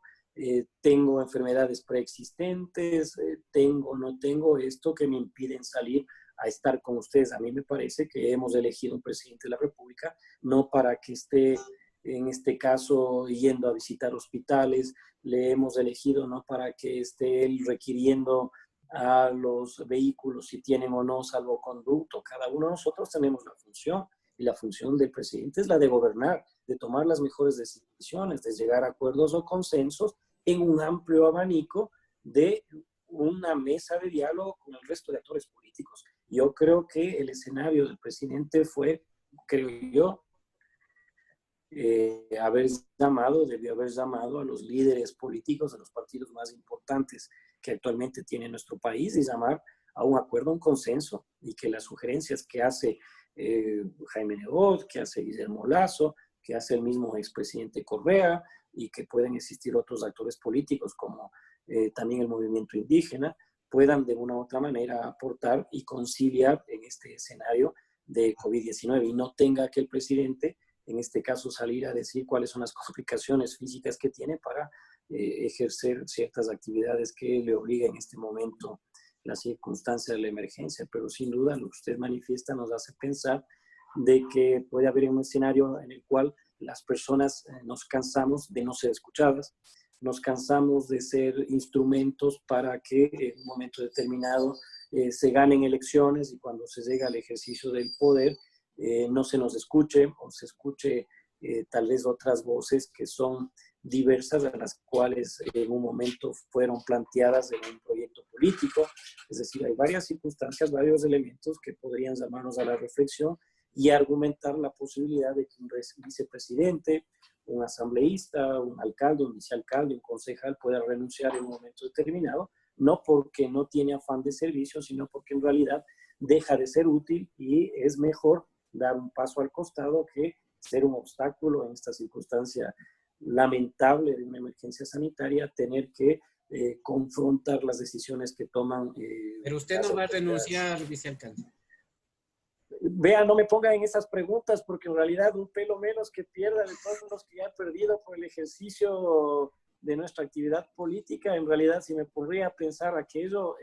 tengo enfermedades preexistentes, tengo, no tengo esto que me impiden salir a estar con ustedes. A mí me parece que hemos elegido un presidente de la República no para que esté, en este caso, yendo a visitar hospitales, le hemos elegido no para que esté él requiriendo a los vehículos si tienen o no salvoconducto. Cada uno de nosotros tenemos la función, y la función del presidente es la de gobernar, de tomar las mejores decisiones, de llegar a acuerdos o consensos en un amplio abanico de una mesa de diálogo con el resto de actores políticos. Yo creo que el escenario del presidente fue, creo yo, debió haber llamado a los líderes políticos de los partidos más importantes que actualmente tiene nuestro país y llamar a un acuerdo, a un consenso, y que las sugerencias que hace Jaime Nebot, que hace Guillermo Lasso, que hace el mismo expresidente Correa, y que pueden existir otros actores políticos como también el movimiento indígena, puedan de una u otra manera aportar y conciliar en este escenario de COVID-19 y no tenga que el presidente en este caso salir a decir cuáles son las complicaciones físicas que tiene para ejercer ciertas actividades que le obliga en este momento la circunstancia de la emergencia. Pero sin duda lo que usted manifiesta nos hace pensar de que puede haber un escenario en el cual las personas nos cansamos de no ser escuchadas, nos cansamos de ser instrumentos para que en un momento determinado se ganen elecciones y cuando se llega al ejercicio del poder no se nos escuche o se escuche tal vez otras voces que son diversas a las cuales en un momento fueron planteadas en un proyecto político. Es decir, hay varias circunstancias, varios elementos que podrían llamarnos a la reflexión y argumentar la posibilidad de que un vicepresidente, un asambleísta, un alcalde, un vicealcalde, un concejal pueda renunciar en un momento determinado, no porque no tiene afán de servicio, sino porque en realidad deja de ser útil y es mejor dar un paso al costado que ser un obstáculo en esta circunstancia lamentable de una emergencia sanitaria, tener que confrontar las decisiones que toman. Pero usted no va a renunciar, vicealcalde. Vea, no me ponga en esas preguntas porque en realidad un pelo menos que pierda de todos los que ya han perdido por el ejercicio de nuestra actividad política, en realidad si me podría pensar aquello,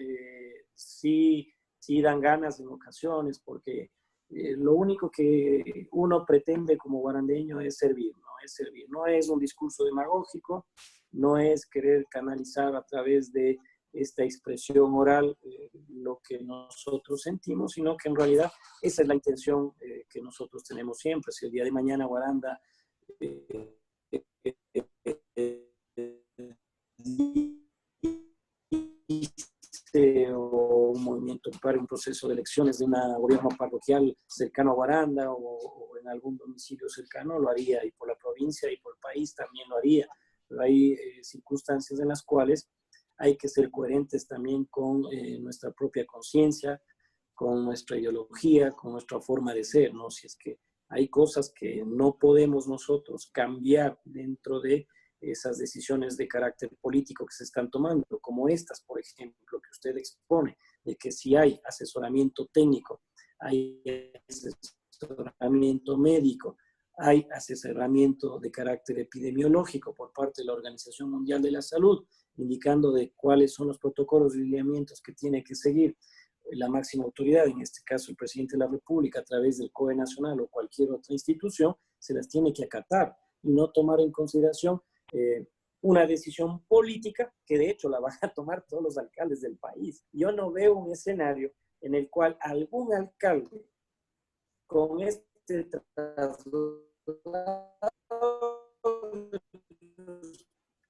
sí dan ganas en ocasiones porque lo único que uno pretende como guarandeño es servir, ¿no? Es servir, no es un discurso demagógico, no es querer canalizar a través de esta expresión oral lo que nosotros sentimos, sino que en realidad esa es la intención que nosotros tenemos siempre. Si el día de mañana Guaranda o un movimiento para un proceso de elecciones de un gobierno parroquial cercano a Guaranda o en algún domicilio cercano, lo haría, y por la provincia y por el país también lo haría. Pero hay circunstancias en las cuales hay que ser coherentes también con nuestra propia conciencia, con nuestra ideología, con nuestra forma de ser, ¿no? Si es que hay cosas que no podemos nosotros cambiar dentro de esas decisiones de carácter político que se están tomando, como estas, por ejemplo, que usted expone, de que si hay asesoramiento técnico, hay asesoramiento médico, hay asesoramiento de carácter epidemiológico por parte de la Organización Mundial de la Salud, indicando de cuáles son los protocolos y lineamientos que tiene que seguir la máxima autoridad, en este caso el presidente de la República, a través del COE Nacional o cualquier otra institución, se las tiene que acatar y no tomar en consideración una decisión política que de hecho la van a tomar todos los alcaldes del país. Yo no veo un escenario en el cual algún alcalde con este traslado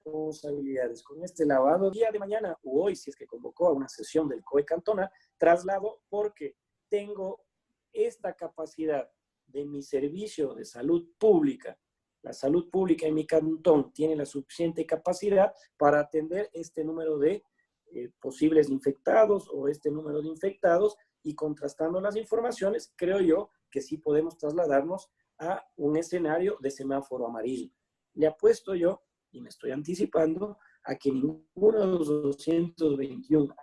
responsabilidades, con este lavado día de mañana o hoy, si es que convocó a una sesión del COE cantonal, traslado porque tengo esta capacidad de mi servicio de salud pública. La salud pública en mi cantón tiene la suficiente capacidad para atender este número de posibles infectados o este número de infectados, y contrastando las informaciones, creo yo que sí podemos trasladarnos a un escenario de semáforo amarillo. Le apuesto yo, y me estoy anticipando, a que ninguno de los 221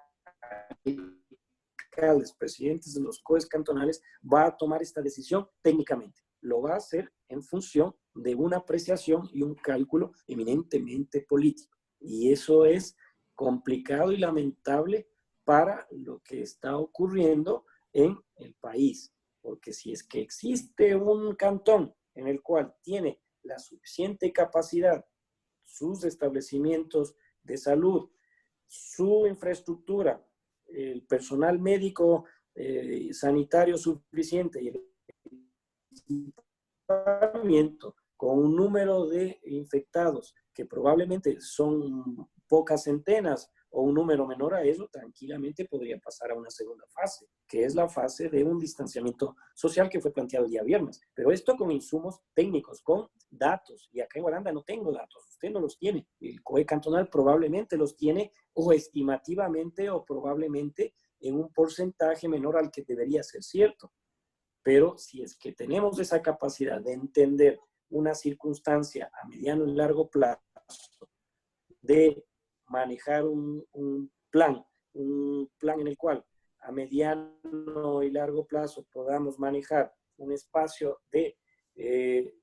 alcaldes, presidentes de los COEs cantonales va a tomar esta decisión técnicamente. Lo va a hacer en función de una apreciación y un cálculo eminentemente político. Y eso es complicado y lamentable para lo que está ocurriendo en el país. Porque si es que existe un cantón en el cual tiene la suficiente capacidad, sus establecimientos de salud, su infraestructura, el personal médico sanitario suficiente y el equipamiento con un número de infectados que probablemente son pocas centenas o un número menor a eso, tranquilamente podría pasar a una segunda fase, que es la fase de un distanciamiento social que fue planteado el día viernes. Pero esto con insumos técnicos, con datos. Y acá en Guaranda no tengo datos, usted no los tiene. El COE cantonal probablemente los tiene, o estimativamente o probablemente en un porcentaje menor al que debería ser cierto. Pero si es que tenemos esa capacidad de entender una circunstancia a mediano y largo plazo, de manejar un plan en el cual a mediano y largo plazo podamos manejar un espacio de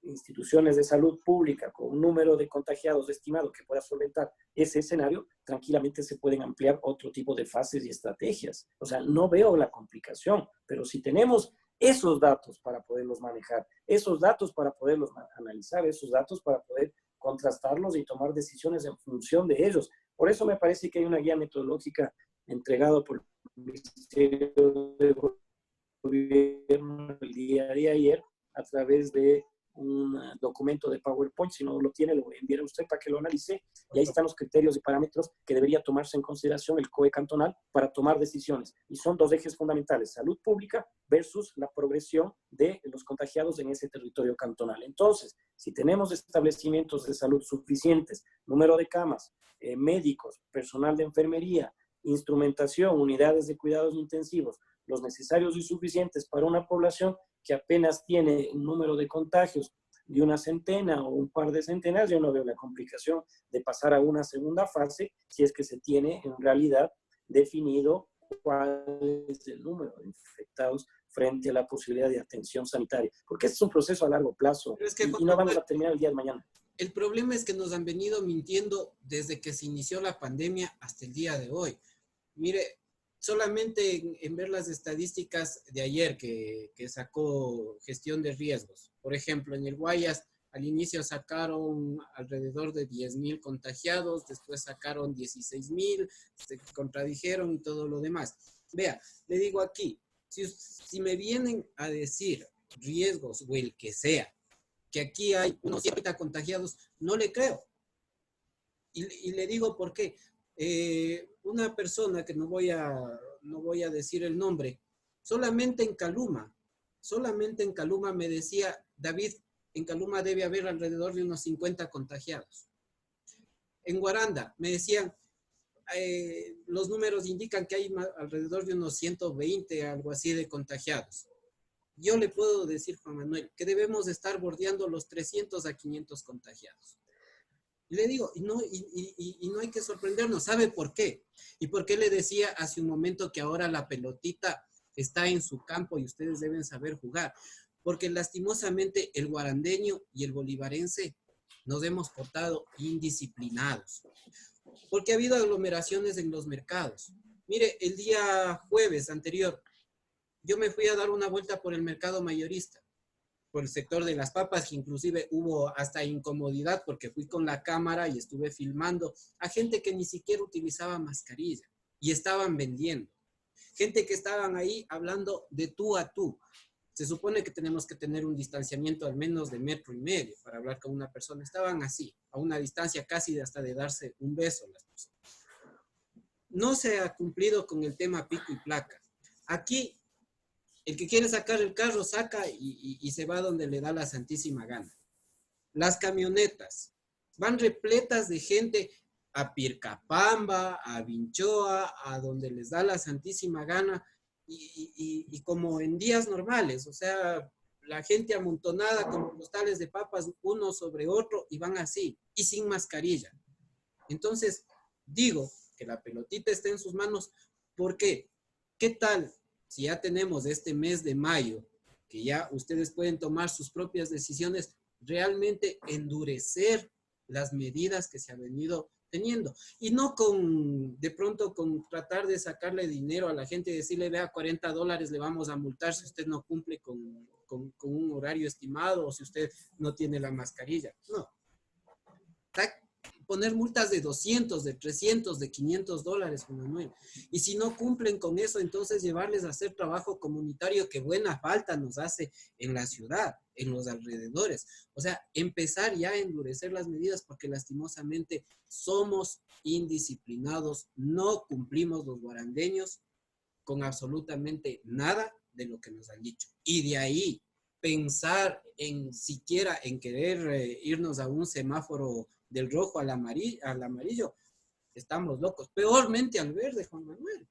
instituciones de salud pública con un número de contagiados estimado que pueda solventar ese escenario, tranquilamente se pueden ampliar otro tipo de fases y estrategias. O sea, no veo la complicación, pero si tenemos esos datos para poderlos manejar, esos datos para poderlos analizar, esos datos para poder contrastarlos y tomar decisiones en función de ellos. Por eso me parece que hay una guía metodológica entregada por el Ministerio de Gobierno el día de ayer a través de un documento de PowerPoint. Si no lo tiene, lo voy a enviar a usted para que lo analice. Y ahí están los criterios y parámetros que debería tomarse en consideración el COE cantonal para tomar decisiones. Y son dos ejes fundamentales: salud pública versus la progresión de los contagiados en ese territorio cantonal. Entonces, si tenemos establecimientos de salud suficientes, número de camas, médicos, personal de enfermería, instrumentación, unidades de cuidados intensivos, los necesarios y suficientes para una población que apenas tiene un número de contagios de una centena o un par de centenas, yo no veo la complicación de pasar a una segunda fase si es que se tiene en realidad definido cuál es el número de infectados frente a la posibilidad de atención sanitaria. Porque este es un proceso a largo plazo y no vamos a terminar el día de mañana. El problema es que nos han venido mintiendo desde que se inició la pandemia hasta el día de hoy. Mire, solamente en ver las estadísticas de ayer que sacó gestión de riesgos. Por ejemplo, en el Guayas Al inicio sacaron alrededor de 10.000 contagiados, después sacaron 16.000, se contradijeron y todo lo demás. Vea, le digo aquí, si me vienen a decir riesgos o el que sea, que aquí hay unos 70 contagiados, no le creo. Y le digo por qué. Una persona que no voy a decir el nombre, solamente en Caluma me decía, David, en Caluma debe haber alrededor de unos 50 contagiados. En Guaranda me decían, los números indican que hay alrededor de unos 120, algo así, de contagiados. Yo le puedo decir, Juan Manuel, que debemos estar bordeando los 300 a 500 contagiados. Y le digo, y no hay que sorprendernos. ¿Sabe por qué? ¿Y por qué le decía hace un momento que ahora la pelotita está en su campo y ustedes deben saber jugar? Porque lastimosamente el guarandeño y el bolivarense nos hemos portado indisciplinados. Porque ha habido aglomeraciones en los mercados. Mire, el día jueves anterior, yo me fui a dar una vuelta por el mercado mayorista, por el sector de las papas, que inclusive hubo hasta incomodidad porque fui con la cámara y estuve filmando a gente que ni siquiera utilizaba mascarilla y estaban vendiendo. Gente que estaban ahí hablando de tú a tú. Se supone que tenemos que tener un distanciamiento al menos de 1,5 metros para hablar con una persona. Estaban así, a una distancia casi hasta de darse un beso a las personas. No se ha cumplido con el tema pico y placa. Aquí, el que quiere sacar el carro saca y se va donde le da la santísima gana. Las camionetas van repletas de gente a Pircapamba, a Vinchoa, a donde les da la santísima gana, y como en días normales, o sea, la gente amontonada como costales de papas uno sobre otro y van así, y sin mascarilla. Entonces, digo que la pelotita está en sus manos. ¿Por qué? ¿Qué tal si ya tenemos este mes de mayo, que ya ustedes pueden tomar sus propias decisiones, realmente endurecer las medidas que se han venido teniendo? Y no de pronto con tratar de sacarle dinero a la gente y decirle, vea, $40 le vamos a multar si usted no cumple con un horario estimado o si usted no tiene la mascarilla. No. Poner multas de 200, de 300, de $500, Juan Manuel. Y si no cumplen con eso, entonces llevarles a hacer trabajo comunitario que buena falta nos hace en la ciudad, en los alrededores. O sea, empezar ya a endurecer las medidas porque lastimosamente somos indisciplinados, no cumplimos los guarandeños con absolutamente nada de lo que nos han dicho. Y de ahí pensar en siquiera en querer irnos a un semáforo del rojo al amarillo, estamos locos. Peormente al verde, Juan Manuel.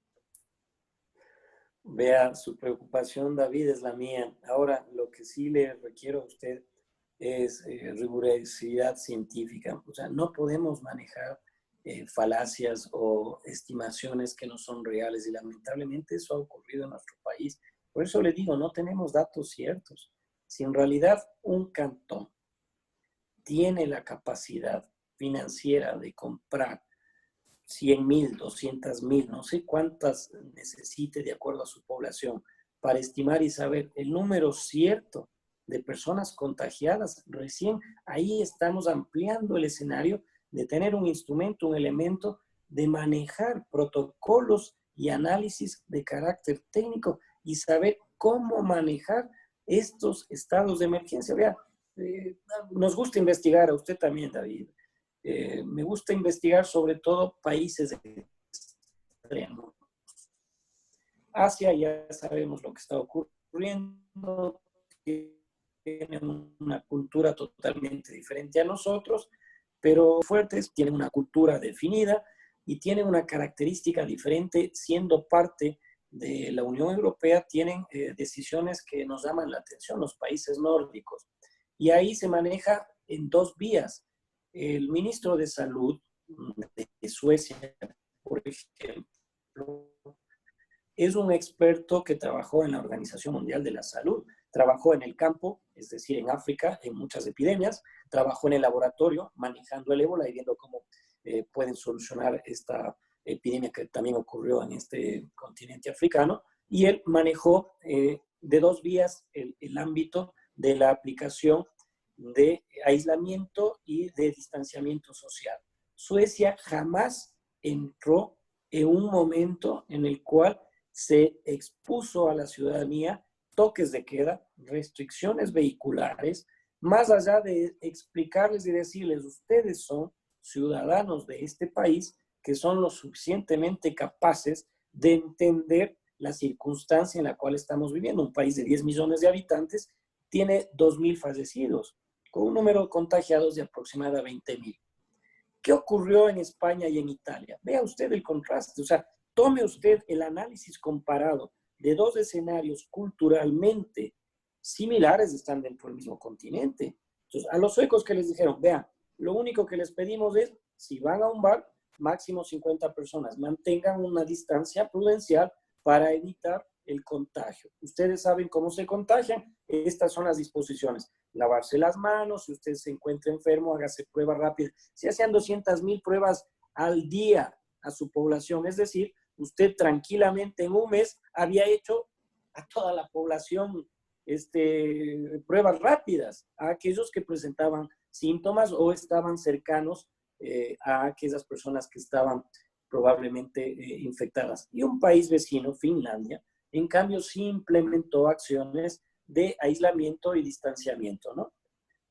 Vea, su preocupación, David, es la mía. Ahora, lo que sí le requiero a usted es rigurosidad científica. O sea, no podemos manejar falacias o estimaciones que no son reales y lamentablemente eso ha ocurrido en nuestro país. Por eso le digo, no tenemos datos ciertos. Si en realidad un cantón tiene la capacidad financiera de comprar 100.000, 200.000, no sé cuántas necesite de acuerdo a su población, para estimar y saber el número cierto de personas contagiadas, recién ahí estamos ampliando el escenario de tener un instrumento, un elemento de manejar protocolos y análisis de carácter técnico y saber cómo manejar estos estados de emergencia. Vea, nos gusta investigar, a usted también, David. Me gusta investigar sobre todo países extremos. Asia ya sabemos lo que está ocurriendo, tienen una cultura totalmente diferente a nosotros, pero fuertes, tienen una cultura definida y tienen una característica diferente, siendo parte de la Unión Europea, tienen decisiones que nos llaman la atención, los países nórdicos. Y ahí se maneja en 2 vías. El ministro de Salud de Suecia, por ejemplo, es un experto que trabajó en la Organización Mundial de la Salud, trabajó en el campo, es decir, en África, en muchas epidemias, trabajó en el laboratorio manejando el ébola y viendo cómo pueden solucionar esta epidemia que también ocurrió en este continente africano, y él manejó de 2 vías el ámbito de la aplicación de aislamiento y de distanciamiento social. Suecia jamás entró en un momento en el cual se expuso a la ciudadanía toques de queda, restricciones vehiculares, más allá de explicarles y decirles, ustedes son ciudadanos de este país que son lo suficientemente capaces de entender la circunstancia en la cual estamos viviendo. Un país de 10 millones de habitantes tiene 2.000 fallecidos, con un número de contagiados de aproximadamente 20.000. ¿Qué ocurrió en España y en Italia? Vea usted el contraste, o sea, tome usted el análisis comparado de dos escenarios culturalmente similares, están dentro del mismo continente. Entonces, a los suecos que les dijeron, vean, lo único que les pedimos es, si van a un bar, máximo 50 personas, mantengan una distancia prudencial para evitar el contagio. Ustedes saben cómo se contagian, estas son las disposiciones. Lavarse las manos, si usted se encuentra enfermo, hágase pruebas rápidas. Se hacían 200.000 pruebas al día a su población, es decir, usted tranquilamente en un mes había hecho a toda la población pruebas rápidas, a aquellos que presentaban síntomas o estaban cercanos a aquellas personas que estaban probablemente infectadas. Y un país vecino, Finlandia, en cambio sí implementó acciones de aislamiento y distanciamiento, ¿no?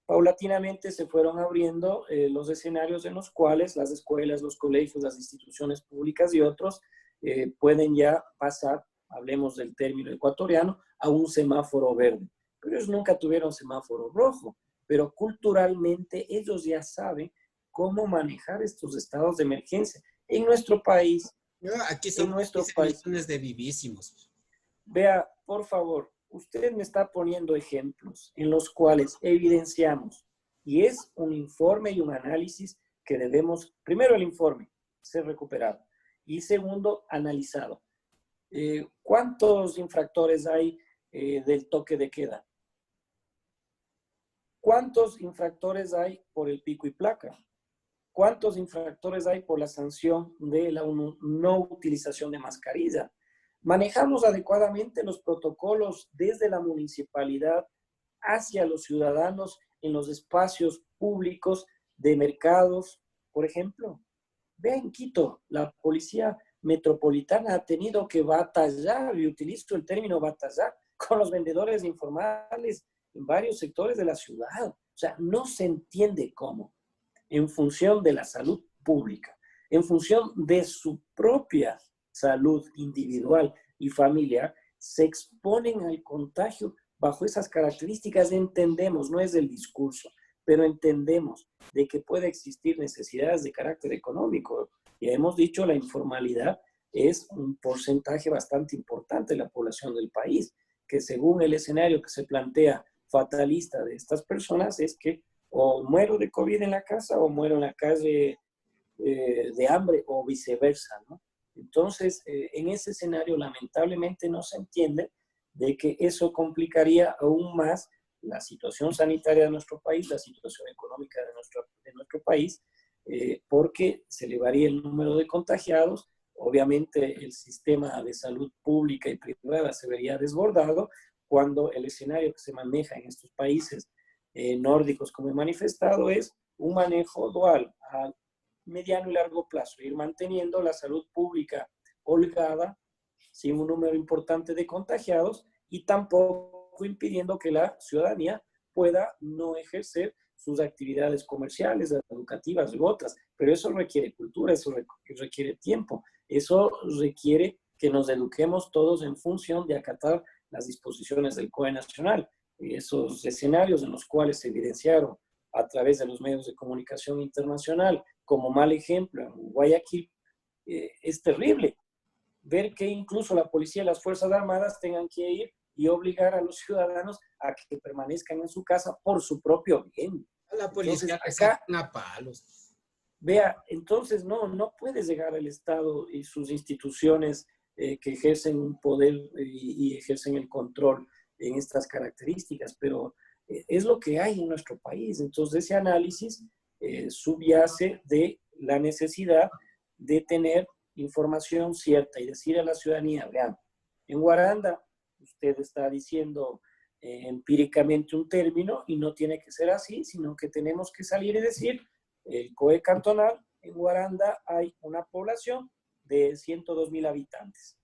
Paulatinamente se fueron abriendo los escenarios en los cuales las escuelas, los colegios, las instituciones públicas y otros pueden ya pasar, hablemos del término ecuatoriano, a un semáforo verde. Pero ellos nunca tuvieron semáforo rojo, pero culturalmente ellos ya saben cómo manejar estos estados de emergencia. En nuestro país, Aquí son millones de vivísimos. Vea, por favor, usted me está poniendo ejemplos en los cuales evidenciamos, y es un informe y un análisis que debemos, primero el informe, ser recuperado, y segundo, analizado. ¿Cuántos infractores hay del toque de queda? ¿Cuántos infractores hay por el pico y placa? ¿Cuántos infractores hay por la sanción de la no utilización de mascarilla? ¿Manejamos adecuadamente los protocolos desde la municipalidad hacia los ciudadanos en los espacios públicos de mercados, por ejemplo? Vea en Quito, la policía metropolitana ha tenido que batallar, y utilizo el término batallar, con los vendedores informales en varios sectores de la ciudad. O sea, no se entiende cómo, en función de la salud pública, en función de su propia salud individual y familiar, se exponen al contagio bajo esas características. Entendemos, no es del discurso, pero entendemos de que puede existir necesidades de carácter económico. Ya hemos dicho, la informalidad es un porcentaje bastante importante de la población del país, que según el escenario que se plantea fatalista de estas personas es que o muero de COVID en la casa o muero en la calle de hambre o viceversa, ¿no? Entonces, en ese escenario lamentablemente no se entiende de que eso complicaría aún más la situación sanitaria de nuestro país, la situación económica de nuestro país, porque se elevaría el número de contagiados, obviamente el sistema de salud pública y privada se vería desbordado cuando el escenario que se maneja en estos países nórdicos, como he manifestado, es un manejo dual a mediano y largo plazo, ir manteniendo la salud pública holgada, sin un número importante de contagiados y tampoco impidiendo que la ciudadanía pueda no ejercer sus actividades comerciales, educativas u otras. Pero eso requiere cultura, eso requiere tiempo, eso requiere que nos eduquemos todos en función de acatar las disposiciones del COE nacional. Esos escenarios en los cuales se evidenciaron a través de los medios de comunicación internacional como mal ejemplo en Guayaquil, es terrible. Ver que incluso la policía y las Fuerzas Armadas tengan que ir y obligar a los ciudadanos a que permanezcan en su casa por su propio bien. A la policía entonces, acá, a palos. Vea, entonces no puede llegar el Estado y sus instituciones que ejercen un poder y ejercen el control en estas características, pero es lo que hay en nuestro país. Entonces, ese análisis subyace de la necesidad de tener información cierta y decir a la ciudadanía, vean, en Guaranda usted está diciendo empíricamente un término y no tiene que ser así, sino que tenemos que salir y decir, el COE cantonal, en Guaranda hay una población de 102,000 habitantes.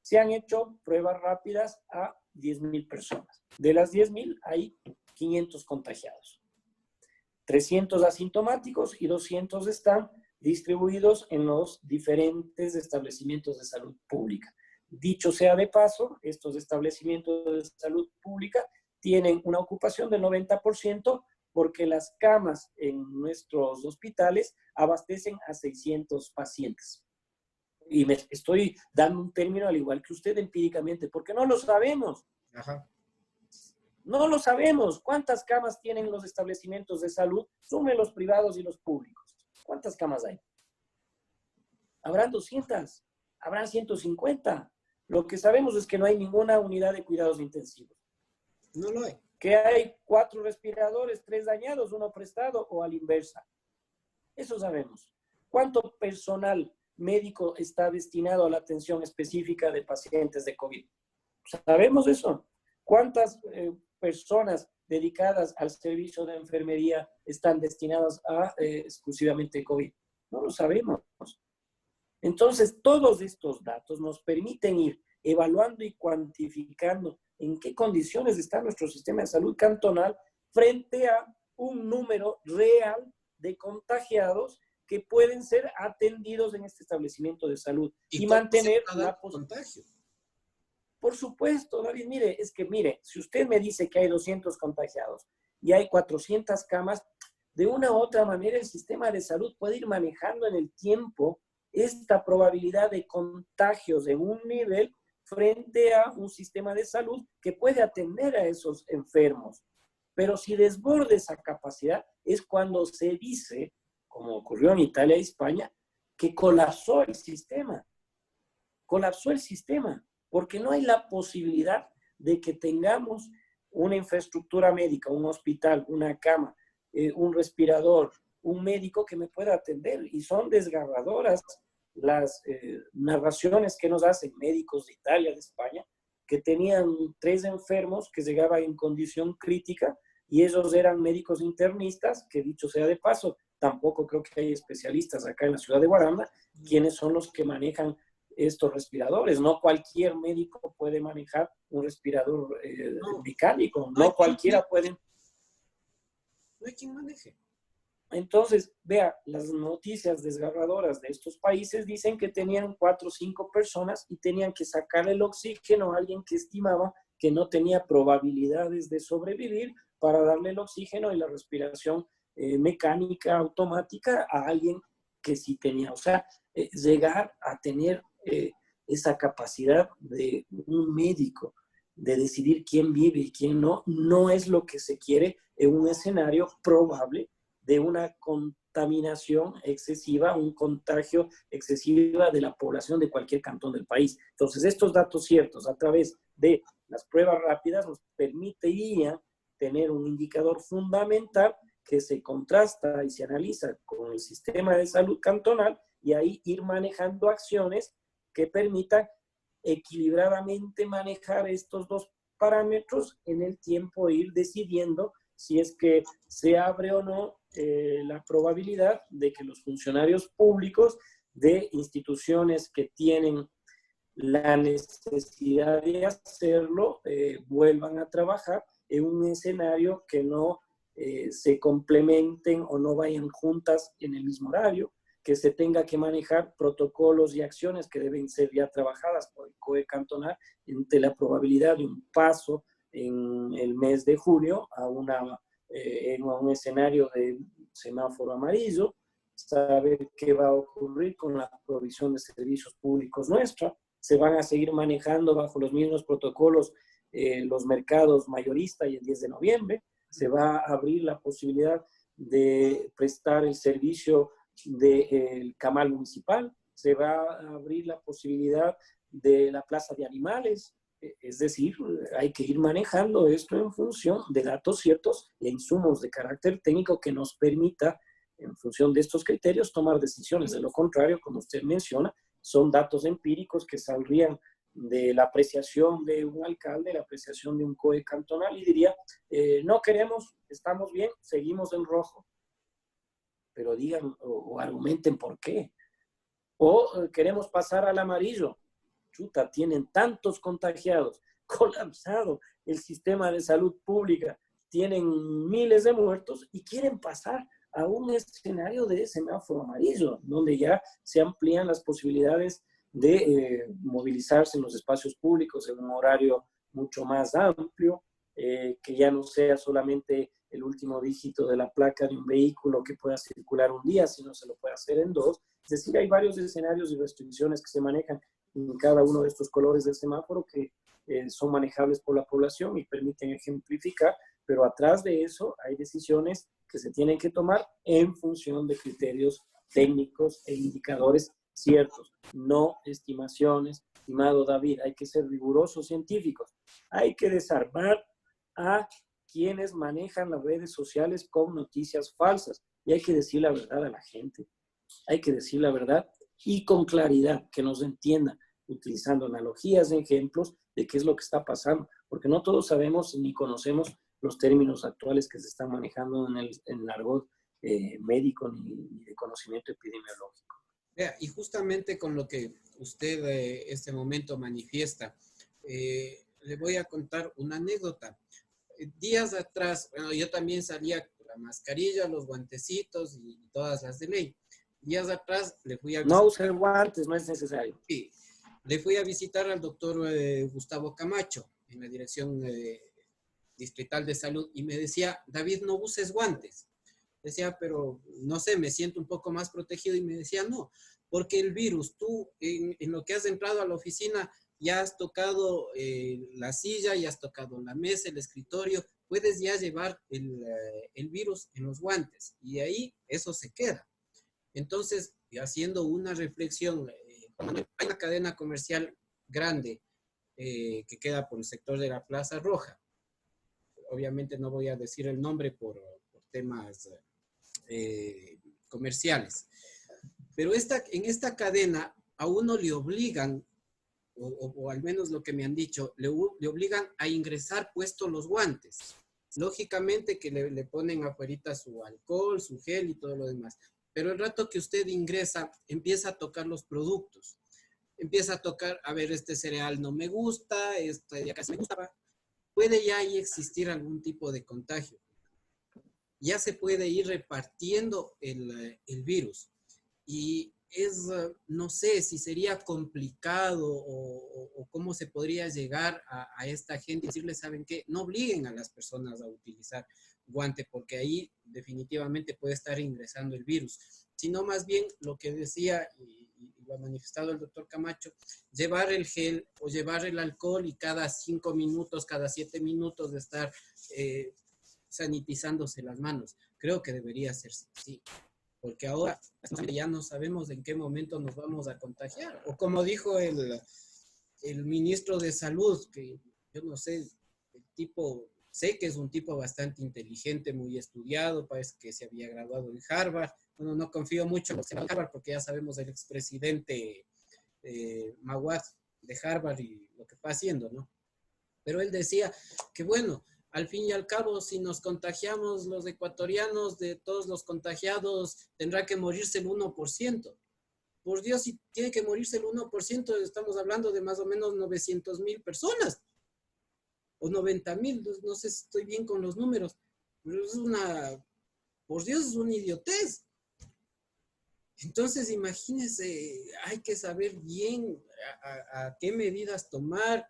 Se han hecho pruebas rápidas a 10,000 personas. De las 10,000 hay 500 contagiados. 300 asintomáticos y 200 están distribuidos en los diferentes establecimientos de salud pública. Dicho sea de paso, estos establecimientos de salud pública tienen una ocupación del 90% porque las camas en nuestros hospitales abastecen a 600 pacientes. Y me estoy dando un término al igual que usted empíricamente, porque no lo sabemos. Ajá. No lo sabemos. ¿Cuántas camas tienen los establecimientos de salud? Sume los privados y los públicos. ¿Cuántas camas hay? Habrán 200, habrán 150. Lo que sabemos es que no hay ninguna unidad de cuidados intensivos. No lo hay. Que hay 4 respiradores, 3 dañados, 1 prestado o a la inversa. Eso sabemos. ¿Cuánto personal médico está destinado a la atención específica de pacientes de COVID? ¿Sabemos eso? ¿Cuántas personas dedicadas al servicio de enfermería están destinadas a exclusivamente COVID? No lo sabemos. Entonces, todos estos datos nos permiten ir evaluando y cuantificando en qué condiciones está nuestro sistema de salud cantonal frente a un número real de contagiados que pueden ser atendidos en este establecimiento de salud y mantener la contagio. Por supuesto, David, mire, si usted me dice que hay 200 contagiados y hay 400 camas, de una u otra manera el sistema de salud puede ir manejando en el tiempo esta probabilidad de contagios en un nivel frente a un sistema de salud que puede atender a esos enfermos. Pero si desborda esa capacidad es cuando se dice, como ocurrió en Italia y España, que colapsó el sistema. Colapsó el sistema, porque no hay la posibilidad de que tengamos una infraestructura médica, un hospital, una cama, un respirador, un médico que me pueda atender. Y son desgarradoras las narraciones que nos hacen médicos de Italia, de España, que tenían 3 enfermos que llegaban en condición crítica y ellos eran médicos internistas, que dicho sea de paso, tampoco creo que hay especialistas acá en la ciudad de Guaranda, quienes son los que manejan estos respiradores. No cualquier médico puede manejar un respirador mecánico, no cualquiera puede. No hay quien maneje. Entonces, vea, las noticias desgarradoras de estos países dicen que tenían 4 o 5 personas y tenían que sacar el oxígeno a alguien que estimaba que no tenía probabilidades de sobrevivir para darle el oxígeno y la respiración mecánica, automática a alguien que sí tenía. O sea, llegar a tener esa capacidad de un médico de decidir quién vive y quién no, no es lo que se quiere en un escenario probable de una contaminación excesiva, un contagio excesiva de la población de cualquier cantón del país. Entonces, estos datos ciertos a través de las pruebas rápidas nos permitirían tener un indicador fundamental que se contrasta y se analiza con el sistema de salud cantonal y ahí ir manejando acciones que permitan equilibradamente manejar estos 2 parámetros en el tiempo e ir decidiendo si es que se abre o no la probabilidad de que los funcionarios públicos de instituciones que tienen la necesidad de hacerlo vuelvan a trabajar en un escenario que no se complementen o no vayan juntas en el mismo horario, que se tenga que manejar protocolos y acciones que deben ser ya trabajadas por el COE cantonal ante la probabilidad de un paso en el mes de junio a un escenario de semáforo amarillo, saber qué va a ocurrir con la provisión de servicios públicos nuestra. Se van a seguir manejando bajo los mismos protocolos los mercados mayoristas y el 10 de noviembre. Se va a abrir la posibilidad de prestar el servicio del camal municipal. Se va a abrir la posibilidad de la plaza de animales. Es decir, hay que ir manejando esto en función de datos ciertos e insumos de carácter técnico que nos permita, en función de estos criterios, tomar decisiones. De lo contrario, como usted menciona, son datos empíricos que saldrían de la apreciación de un alcalde, la apreciación de un COE cantonal, y diría, no queremos, estamos bien, seguimos en rojo. Pero digan o argumenten por qué. O queremos pasar al amarillo. Chuta, tienen tantos contagiados, colapsado el sistema de salud pública, tienen miles de muertos y quieren pasar a un escenario de semáforo amarillo, donde ya se amplían las posibilidades de movilizarse en los espacios públicos en un horario mucho más amplio, que ya no sea solamente el último dígito de la placa de un vehículo que pueda circular un día, sino se lo puede hacer en dos. Es decir, hay varios escenarios y restricciones que se manejan en cada uno de estos colores del semáforo que son manejables por la población y permiten ejemplificar, pero atrás de eso hay decisiones que se tienen que tomar en función de criterios técnicos e indicadores ciertos, no estimaciones. Estimado David, hay que ser rigurosos científicos, hay que desarmar a quienes manejan las redes sociales con noticias falsas y hay que decir la verdad a la gente, hay que decir la verdad y con claridad, que nos entienda, utilizando analogías, ejemplos de qué es lo que está pasando, porque no todos sabemos ni conocemos los términos actuales que se están manejando en el argot médico ni de conocimiento epidemiológico. Vea, y justamente con lo que usted este momento manifiesta, le voy a contar una anécdota. Días atrás, bueno, yo también salía con la mascarilla, los guantecitos y todas las de ley. Días atrás le fui a visitar... No use guantes, no es necesario. Sí, le fui a visitar al doctor Gustavo Camacho en la Dirección Distrital de Salud y me decía, David, no uses guantes. Decía, pero no sé, me siento un poco más protegido y me decía, no, porque el virus, tú en lo que has entrado a la oficina ya has tocado la silla, ya has tocado la mesa, el escritorio, puedes ya llevar el virus en los guantes y ahí eso se queda. Entonces, haciendo una reflexión, hay una cadena comercial grande que queda por el sector de la Plaza Roja. Obviamente no voy a decir el nombre por temas comerciales. Pero en esta cadena a uno le obligan, o al menos lo que me han dicho, le obligan a ingresar puestos los guantes. Lógicamente que le ponen afuera su alcohol, su gel y todo lo demás. Pero el rato que usted ingresa, empieza a tocar los productos. Empieza a tocar, a ver, este cereal no me gusta, este ya casi me gustaba. Puede ya ahí existir algún tipo de contagio. Ya se puede ir repartiendo el virus. Y no sé si sería complicado o cómo se podría llegar a esta gente y decirles, ¿saben qué? No obliguen a las personas a utilizar guante porque ahí definitivamente puede estar ingresando el virus, sino más bien lo que decía y lo ha manifestado el doctor Camacho, llevar el gel o llevar el alcohol y cada 5 minutos, cada 7 minutos de estar sanitizándose las manos. Creo que debería ser así. Porque ahora ya no sabemos en qué momento nos vamos a contagiar. O como dijo el ministro de Salud, que yo no sé, el tipo, sé que es un tipo bastante inteligente, muy estudiado, parece que se había graduado en Harvard. Bueno, no confío mucho en Harvard porque ya sabemos el expresidente Mawad de Harvard y lo que está haciendo, ¿no? Pero él decía que bueno, al fin y al cabo, si nos contagiamos los ecuatorianos, de todos los contagiados, tendrá que morirse el 1%. Por Dios, si tiene que morirse el 1%, estamos hablando de más o menos 900,000 personas. O 90,000, no sé si estoy bien con los números. Pero por Dios, es una idiotez. Entonces, imagínense, hay que saber bien a qué medidas tomar,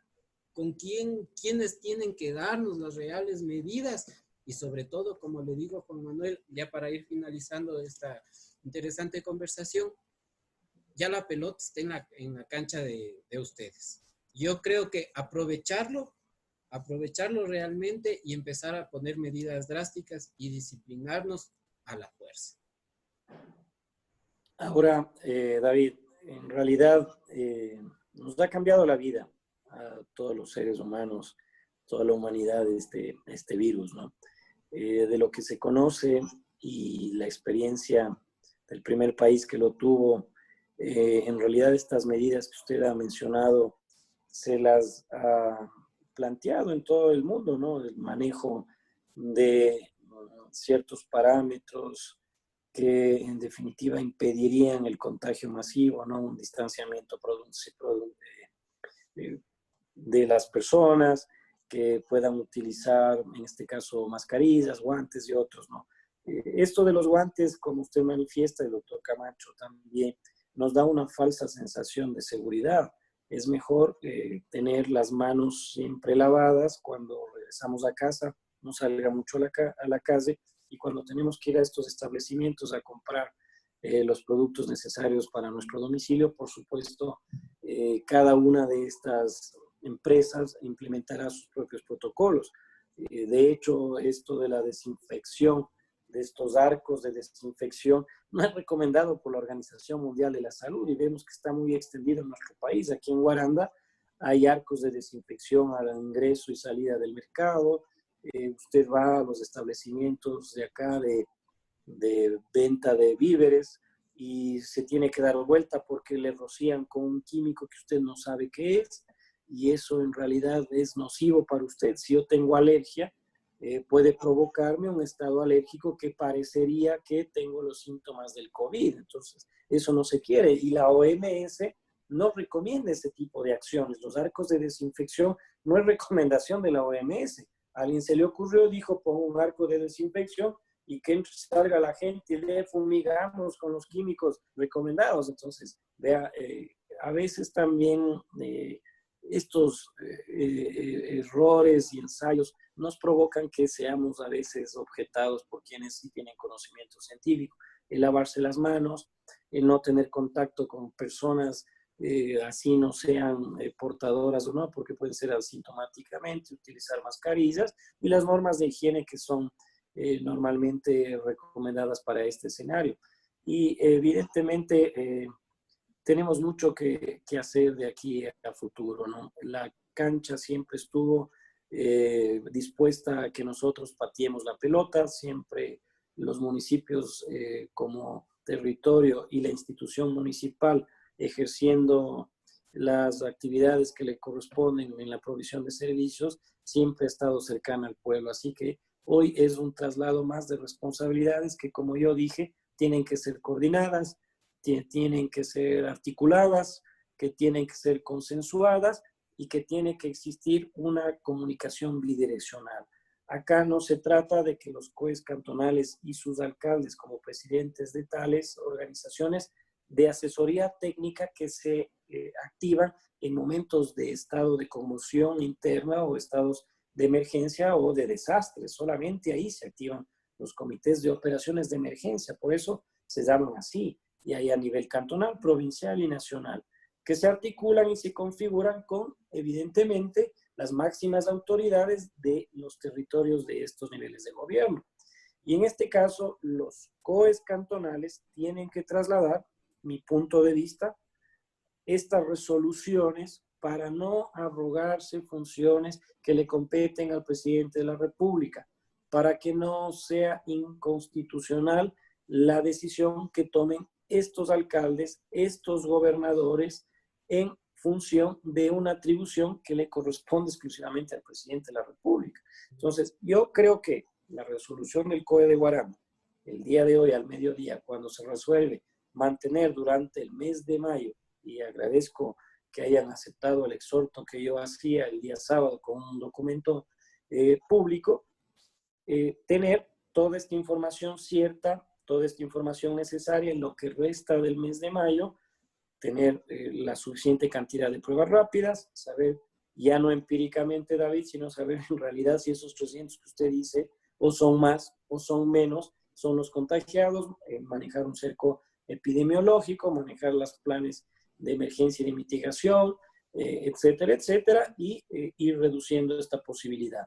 con quiénes tienen que darnos las reales medidas y sobre todo, como le digo a Juan Manuel, ya para ir finalizando esta interesante conversación, ya la pelota está en la cancha de ustedes. Yo creo que aprovecharlo realmente y empezar a poner medidas drásticas y disciplinarnos a la fuerza. Ahora, David, en realidad nos ha cambiado la vida a todos los seres humanos, toda la humanidad, este virus, ¿no? De lo que se conoce y la experiencia del primer país que lo tuvo, en realidad estas medidas que usted ha mencionado se las ha planteado en todo el mundo, ¿no? El manejo de ciertos parámetros que en definitiva impedirían el contagio masivo, ¿no? Un distanciamiento de las personas, que puedan utilizar, en este caso, mascarillas, guantes y otros, ¿no? Esto de los guantes, como usted manifiesta, el doctor Camacho también, nos da una falsa sensación de seguridad. Es mejor tener las manos siempre lavadas cuando regresamos a casa, no salga mucho a la calle, y cuando tenemos que ir a estos establecimientos a comprar los productos necesarios para nuestro domicilio, por supuesto, cada una de estas empresas implementará sus propios protocolos. De hecho, esto de la desinfección, de estos arcos de desinfección, no es recomendado por la Organización Mundial de la Salud y vemos que está muy extendido en nuestro país. Aquí en Guaranda hay arcos de desinfección al ingreso y salida del mercado. Usted va a los establecimientos de acá de venta de víveres y se tiene que dar vuelta porque le rocían con un químico que usted no sabe qué es, y eso en realidad es nocivo para usted. Si yo tengo alergia, puede provocarme un estado alérgico que parecería que tengo los síntomas del COVID. Entonces, eso no se quiere, y la OMS no recomienda ese tipo de acciones. Los arcos de desinfección no es recomendación de la OMS. A alguien se le ocurrió, dijo, pongo un arco de desinfección y que salga la gente y le fumigamos con los químicos recomendados. Entonces, vea, a veces también estos errores y ensayos nos provocan que seamos a veces objetados por quienes sí tienen conocimiento científico. El lavarse las manos, el no tener contacto con personas así no sean portadoras o no, porque pueden ser asintomáticamente, utilizar mascarillas y las normas de higiene que son normalmente recomendadas para este escenario. Y evidentemente tenemos mucho que hacer de aquí a futuro, ¿no? La cancha siempre estuvo dispuesta a que nosotros pateemos la pelota, siempre los municipios como territorio y la institución municipal ejerciendo las actividades que le corresponden en la provisión de servicios, siempre ha estado cercana al pueblo. Así que hoy es un traslado más de responsabilidades que, como yo dije, tienen que ser coordinadas, tienen que ser articuladas, que tienen que ser consensuadas y que tiene que existir una comunicación bidireccional. Acá no se trata de que los COEs cantonales y sus alcaldes como presidentes de tales organizaciones de asesoría técnica que se activan en momentos de estado de conmoción interna o estados de emergencia o de desastre. Solamente ahí se activan los comités de operaciones de emergencia. Por eso se llaman así. Y hay a nivel cantonal, provincial y nacional, que se articulan y se configuran con, evidentemente, las máximas autoridades de los territorios de estos niveles de gobierno. Y en este caso, los COEs cantonales tienen que trasladar, mi punto de vista, estas resoluciones para no arrogarse funciones que le competen al presidente de la República, para que no sea inconstitucional la decisión que tomen estos alcaldes, estos gobernadores, en función de una atribución que le corresponde exclusivamente al presidente de la República. Entonces, yo creo que la resolución del COE de Guaranda, el día de hoy al mediodía, cuando se resuelve mantener durante el mes de mayo, y agradezco que hayan aceptado el exhorto que yo hacía el día sábado con un documento público, tener toda esta información cierta, toda esta información necesaria en lo que resta del mes de mayo, tener la suficiente cantidad de pruebas rápidas, saber ya no empíricamente, David, sino saber en realidad si esos 300 que usted dice o son más o son menos, son los contagiados, manejar un cerco epidemiológico, manejar los planes de emergencia y de mitigación, etcétera, etcétera, y ir reduciendo esta posibilidad.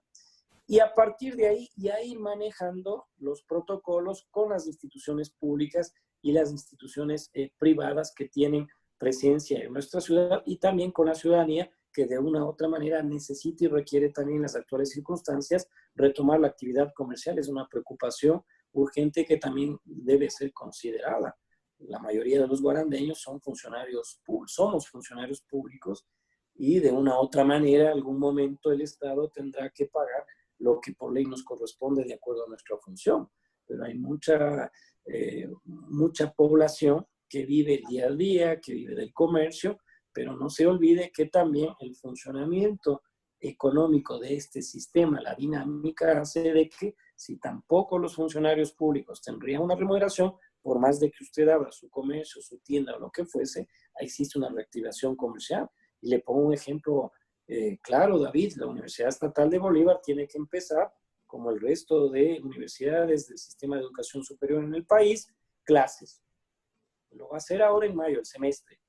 Y a partir de ahí ya ir manejando los protocolos con las instituciones públicas y las instituciones privadas que tienen presencia en nuestra ciudad, y también con la ciudadanía que de una u otra manera necesita y requiere también en las actuales circunstancias retomar la actividad comercial. Es una preocupación urgente que también debe ser considerada. La mayoría de los guarandeños son funcionarios, somos funcionarios públicos, y de una u otra manera, algún momento el Estado tendrá que pagar lo que por ley nos corresponde de acuerdo a nuestra función. Pero hay mucha población que vive el día a día, que vive del comercio, pero no se olvide que también el funcionamiento económico de este sistema, la dinámica hace de que si tampoco los funcionarios públicos tendrían una remuneración, por más de que usted abra su comercio, su tienda o lo que fuese, existe una reactivación comercial. Y le pongo un ejemplo claro, David, la Universidad Estatal de Bolívar tiene que empezar, como el resto de universidades del sistema de educación superior en el país, clases. Lo va a hacer ahora en mayo, el semestre.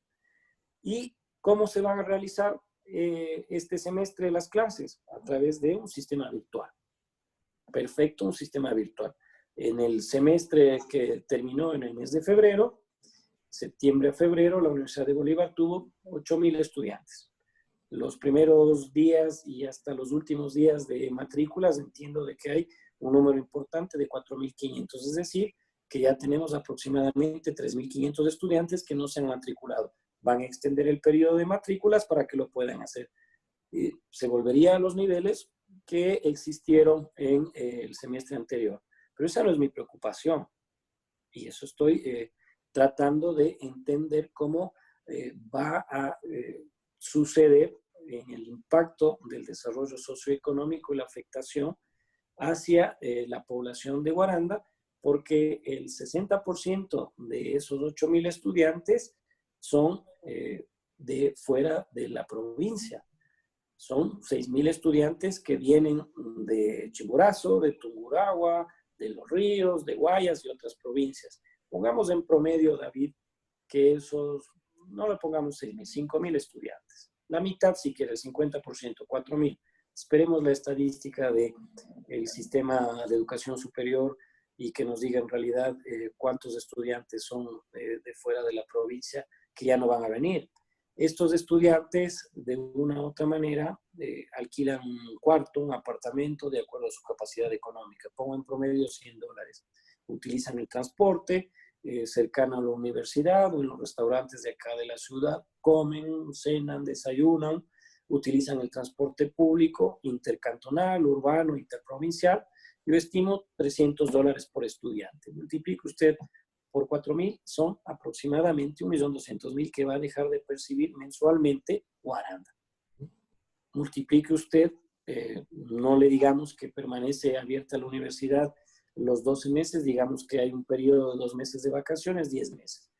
¿Y cómo se van a realizar este semestre las clases? A través de un sistema virtual. Perfecto, un sistema virtual. En el semestre que terminó en el mes de febrero, septiembre a febrero, la Universidad de Bolívar tuvo 8,000 estudiantes. Los primeros días y hasta los últimos días de matrículas, entiendo de que hay un número importante de 4,500, es decir, que ya tenemos aproximadamente 3,500 estudiantes que no se han matriculado. Van a extender el periodo de matrículas para que lo puedan hacer. Se volvería a los niveles que existieron en el semestre anterior. Pero esa no es mi preocupación. Y eso estoy tratando de entender cómo va a suceder en el impacto del desarrollo socioeconómico y la afectación hacia la población de Guaranda, porque el 60% de esos 8,000 estudiantes son de fuera de la provincia. Son 6,000 estudiantes que vienen de Chimborazo, de Tungurahua, de Los Ríos, de Guayas y otras provincias. Pongamos en promedio, David, que esos, no le pongamos 6,000, 5,000 estudiantes. La mitad, si quiere, el 50%, 4,000. Esperemos la estadística del sistema de educación superior y que nos diga en realidad cuántos estudiantes son de fuera de la provincia que ya no van a venir. Estos estudiantes, de una u otra manera, alquilan un cuarto, un apartamento, de acuerdo a su capacidad económica. Pongo en promedio $100. Utilizan el transporte cercano a la universidad o en los restaurantes de acá de la ciudad, comen, cenan, desayunan, utilizan el transporte público, intercantonal, urbano, interprovincial. Yo estimo $300 por estudiante. Multiplique usted por 4,000, son aproximadamente 1.200.000 que va a dejar de percibir mensualmente Guaranda. Multiplique usted, no le digamos que permanece abierta la universidad los 12 meses, digamos que hay un periodo de 2 meses de vacaciones, 10 meses.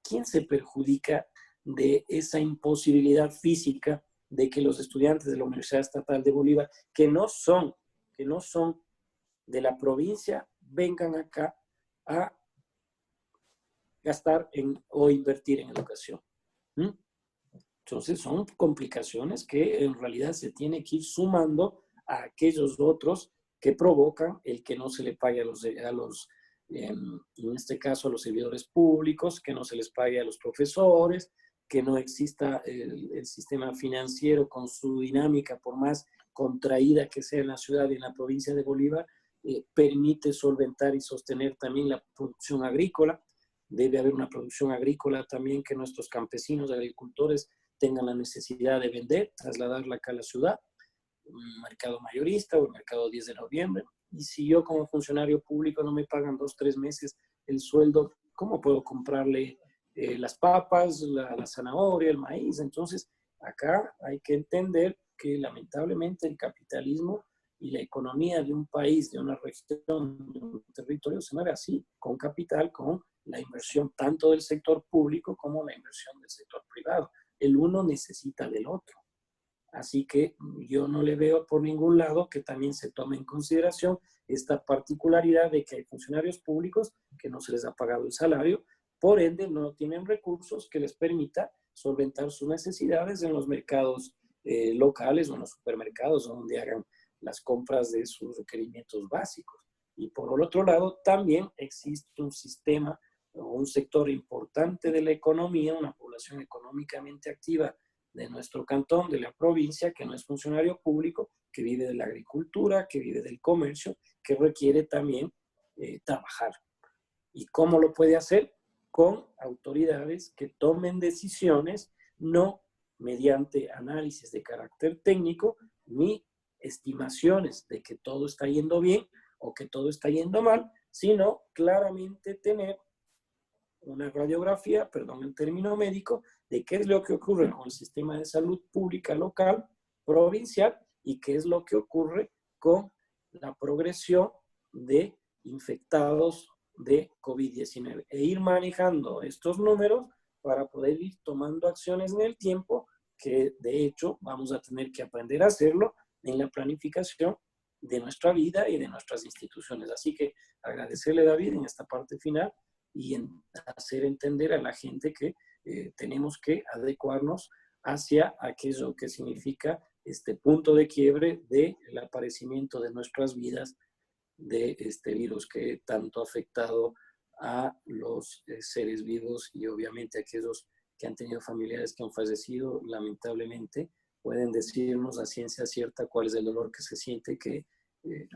¿Quién se perjudica de esa imposibilidad física de que los estudiantes de la Universidad Estatal de Bolívar, que no son de la provincia, vengan acá a gastar o invertir en educación? Entonces son complicaciones que en realidad se tiene que ir sumando a aquellos otros que provocan el que no se le pague en este caso a los servidores públicos, que no se les pague a los profesores, que no exista el sistema financiero con su dinámica, por más contraída que sea en la ciudad y en la provincia de Bolívar, permite solventar y sostener también la producción agrícola. Debe haber una producción agrícola también que nuestros campesinos, agricultores, tengan la necesidad de vender, trasladarla acá a la ciudad, un mercado mayorista o el mercado 10 de noviembre. Y si yo como funcionario público no me pagan 2, 3 meses el sueldo, ¿cómo puedo comprarle las papas, la zanahoria, el maíz? Entonces, acá hay que entender que lamentablemente el capitalismo y la economía de un país, de una región, de un territorio, se mueve así, con capital, con la inversión tanto del sector público como la inversión del sector privado. El uno necesita del otro. Así que yo no le veo por ningún lado que también se tome en consideración esta particularidad de que hay funcionarios públicos que no se les ha pagado el salario, por ende no tienen recursos que les permita solventar sus necesidades en los mercados locales o en los supermercados donde hagan las compras de sus requerimientos básicos. Y por el otro lado, también existe un sistema o un sector importante de la economía, una población económicamente activa de nuestro cantón, de la provincia, que no es funcionario público, que vive de la agricultura, que vive del comercio, que requiere también trabajar. ¿Y cómo lo puede hacer? Con autoridades que tomen decisiones, no mediante análisis de carácter técnico, ni estimaciones de que todo está yendo bien o que todo está yendo mal, sino claramente tener una radiografía, perdón, el término médico, de qué es lo que ocurre con el sistema de salud pública local, provincial, y qué es lo que ocurre con la progresión de infectados de COVID-19. E ir manejando estos números para poder ir tomando acciones en el tiempo, que de hecho vamos a tener que aprender a hacerlo en la planificación de nuestra vida y de nuestras instituciones. Así que agradecerle, David, en esta parte final y en hacer entender a la gente que tenemos que adecuarnos hacia aquello que significa este punto de quiebre del aparecimiento de nuestras vidas de este virus que tanto ha afectado a los seres vivos y obviamente a aquellos que han tenido familiares que han fallecido, lamentablemente, pueden decirnos a ciencia cierta cuál es el dolor que se siente, que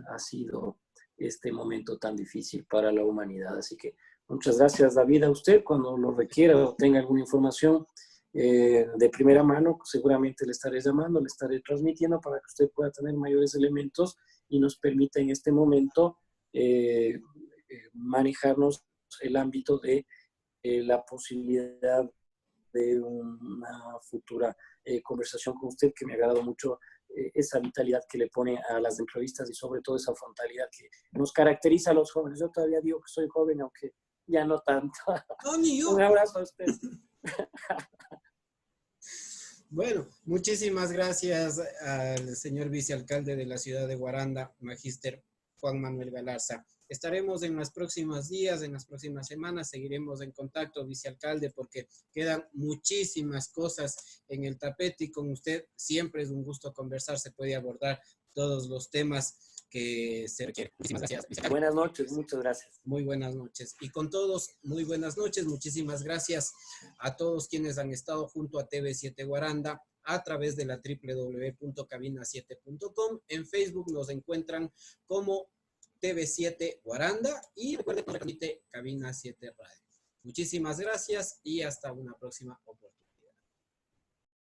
ha sido este momento tan difícil para la humanidad. Así que muchas gracias, David, a usted. Cuando lo requiera o tenga alguna información de primera mano, seguramente le estaré llamando, le estaré transmitiendo para que usted pueda tener mayores elementos y nos permita en este momento manejarnos el ámbito de la posibilidad de una futura conversación con usted, que me ha agradado mucho esa vitalidad que le pone a las entrevistas y sobre todo esa frontalidad que nos caracteriza a los jóvenes. Yo todavía digo que soy joven, aunque ya no tanto. No, ni yo. Un abrazo a usted. Bueno, muchísimas gracias al señor vicealcalde de la ciudad de Guaranda, Magíster Juan Manuel Galarza. Estaremos en los próximos días, en las próximas semanas, seguiremos en contacto, vicealcalde, porque quedan muchísimas cosas en el tapete y con usted siempre es un gusto conversar, se puede abordar todos los temas que se requieren. Muchísimas gracias, vicealcalde. Buenas noches, muchas gracias. Muy buenas noches. Y con todos, muy buenas noches. Muchísimas gracias a todos quienes han estado junto a TV7 Guaranda a través de la www.cabina7.com. En Facebook nos encuentran como TV7 Guaranda y recuerden que transmite Cabina 7 Radio. Muchísimas gracias y hasta una próxima oportunidad.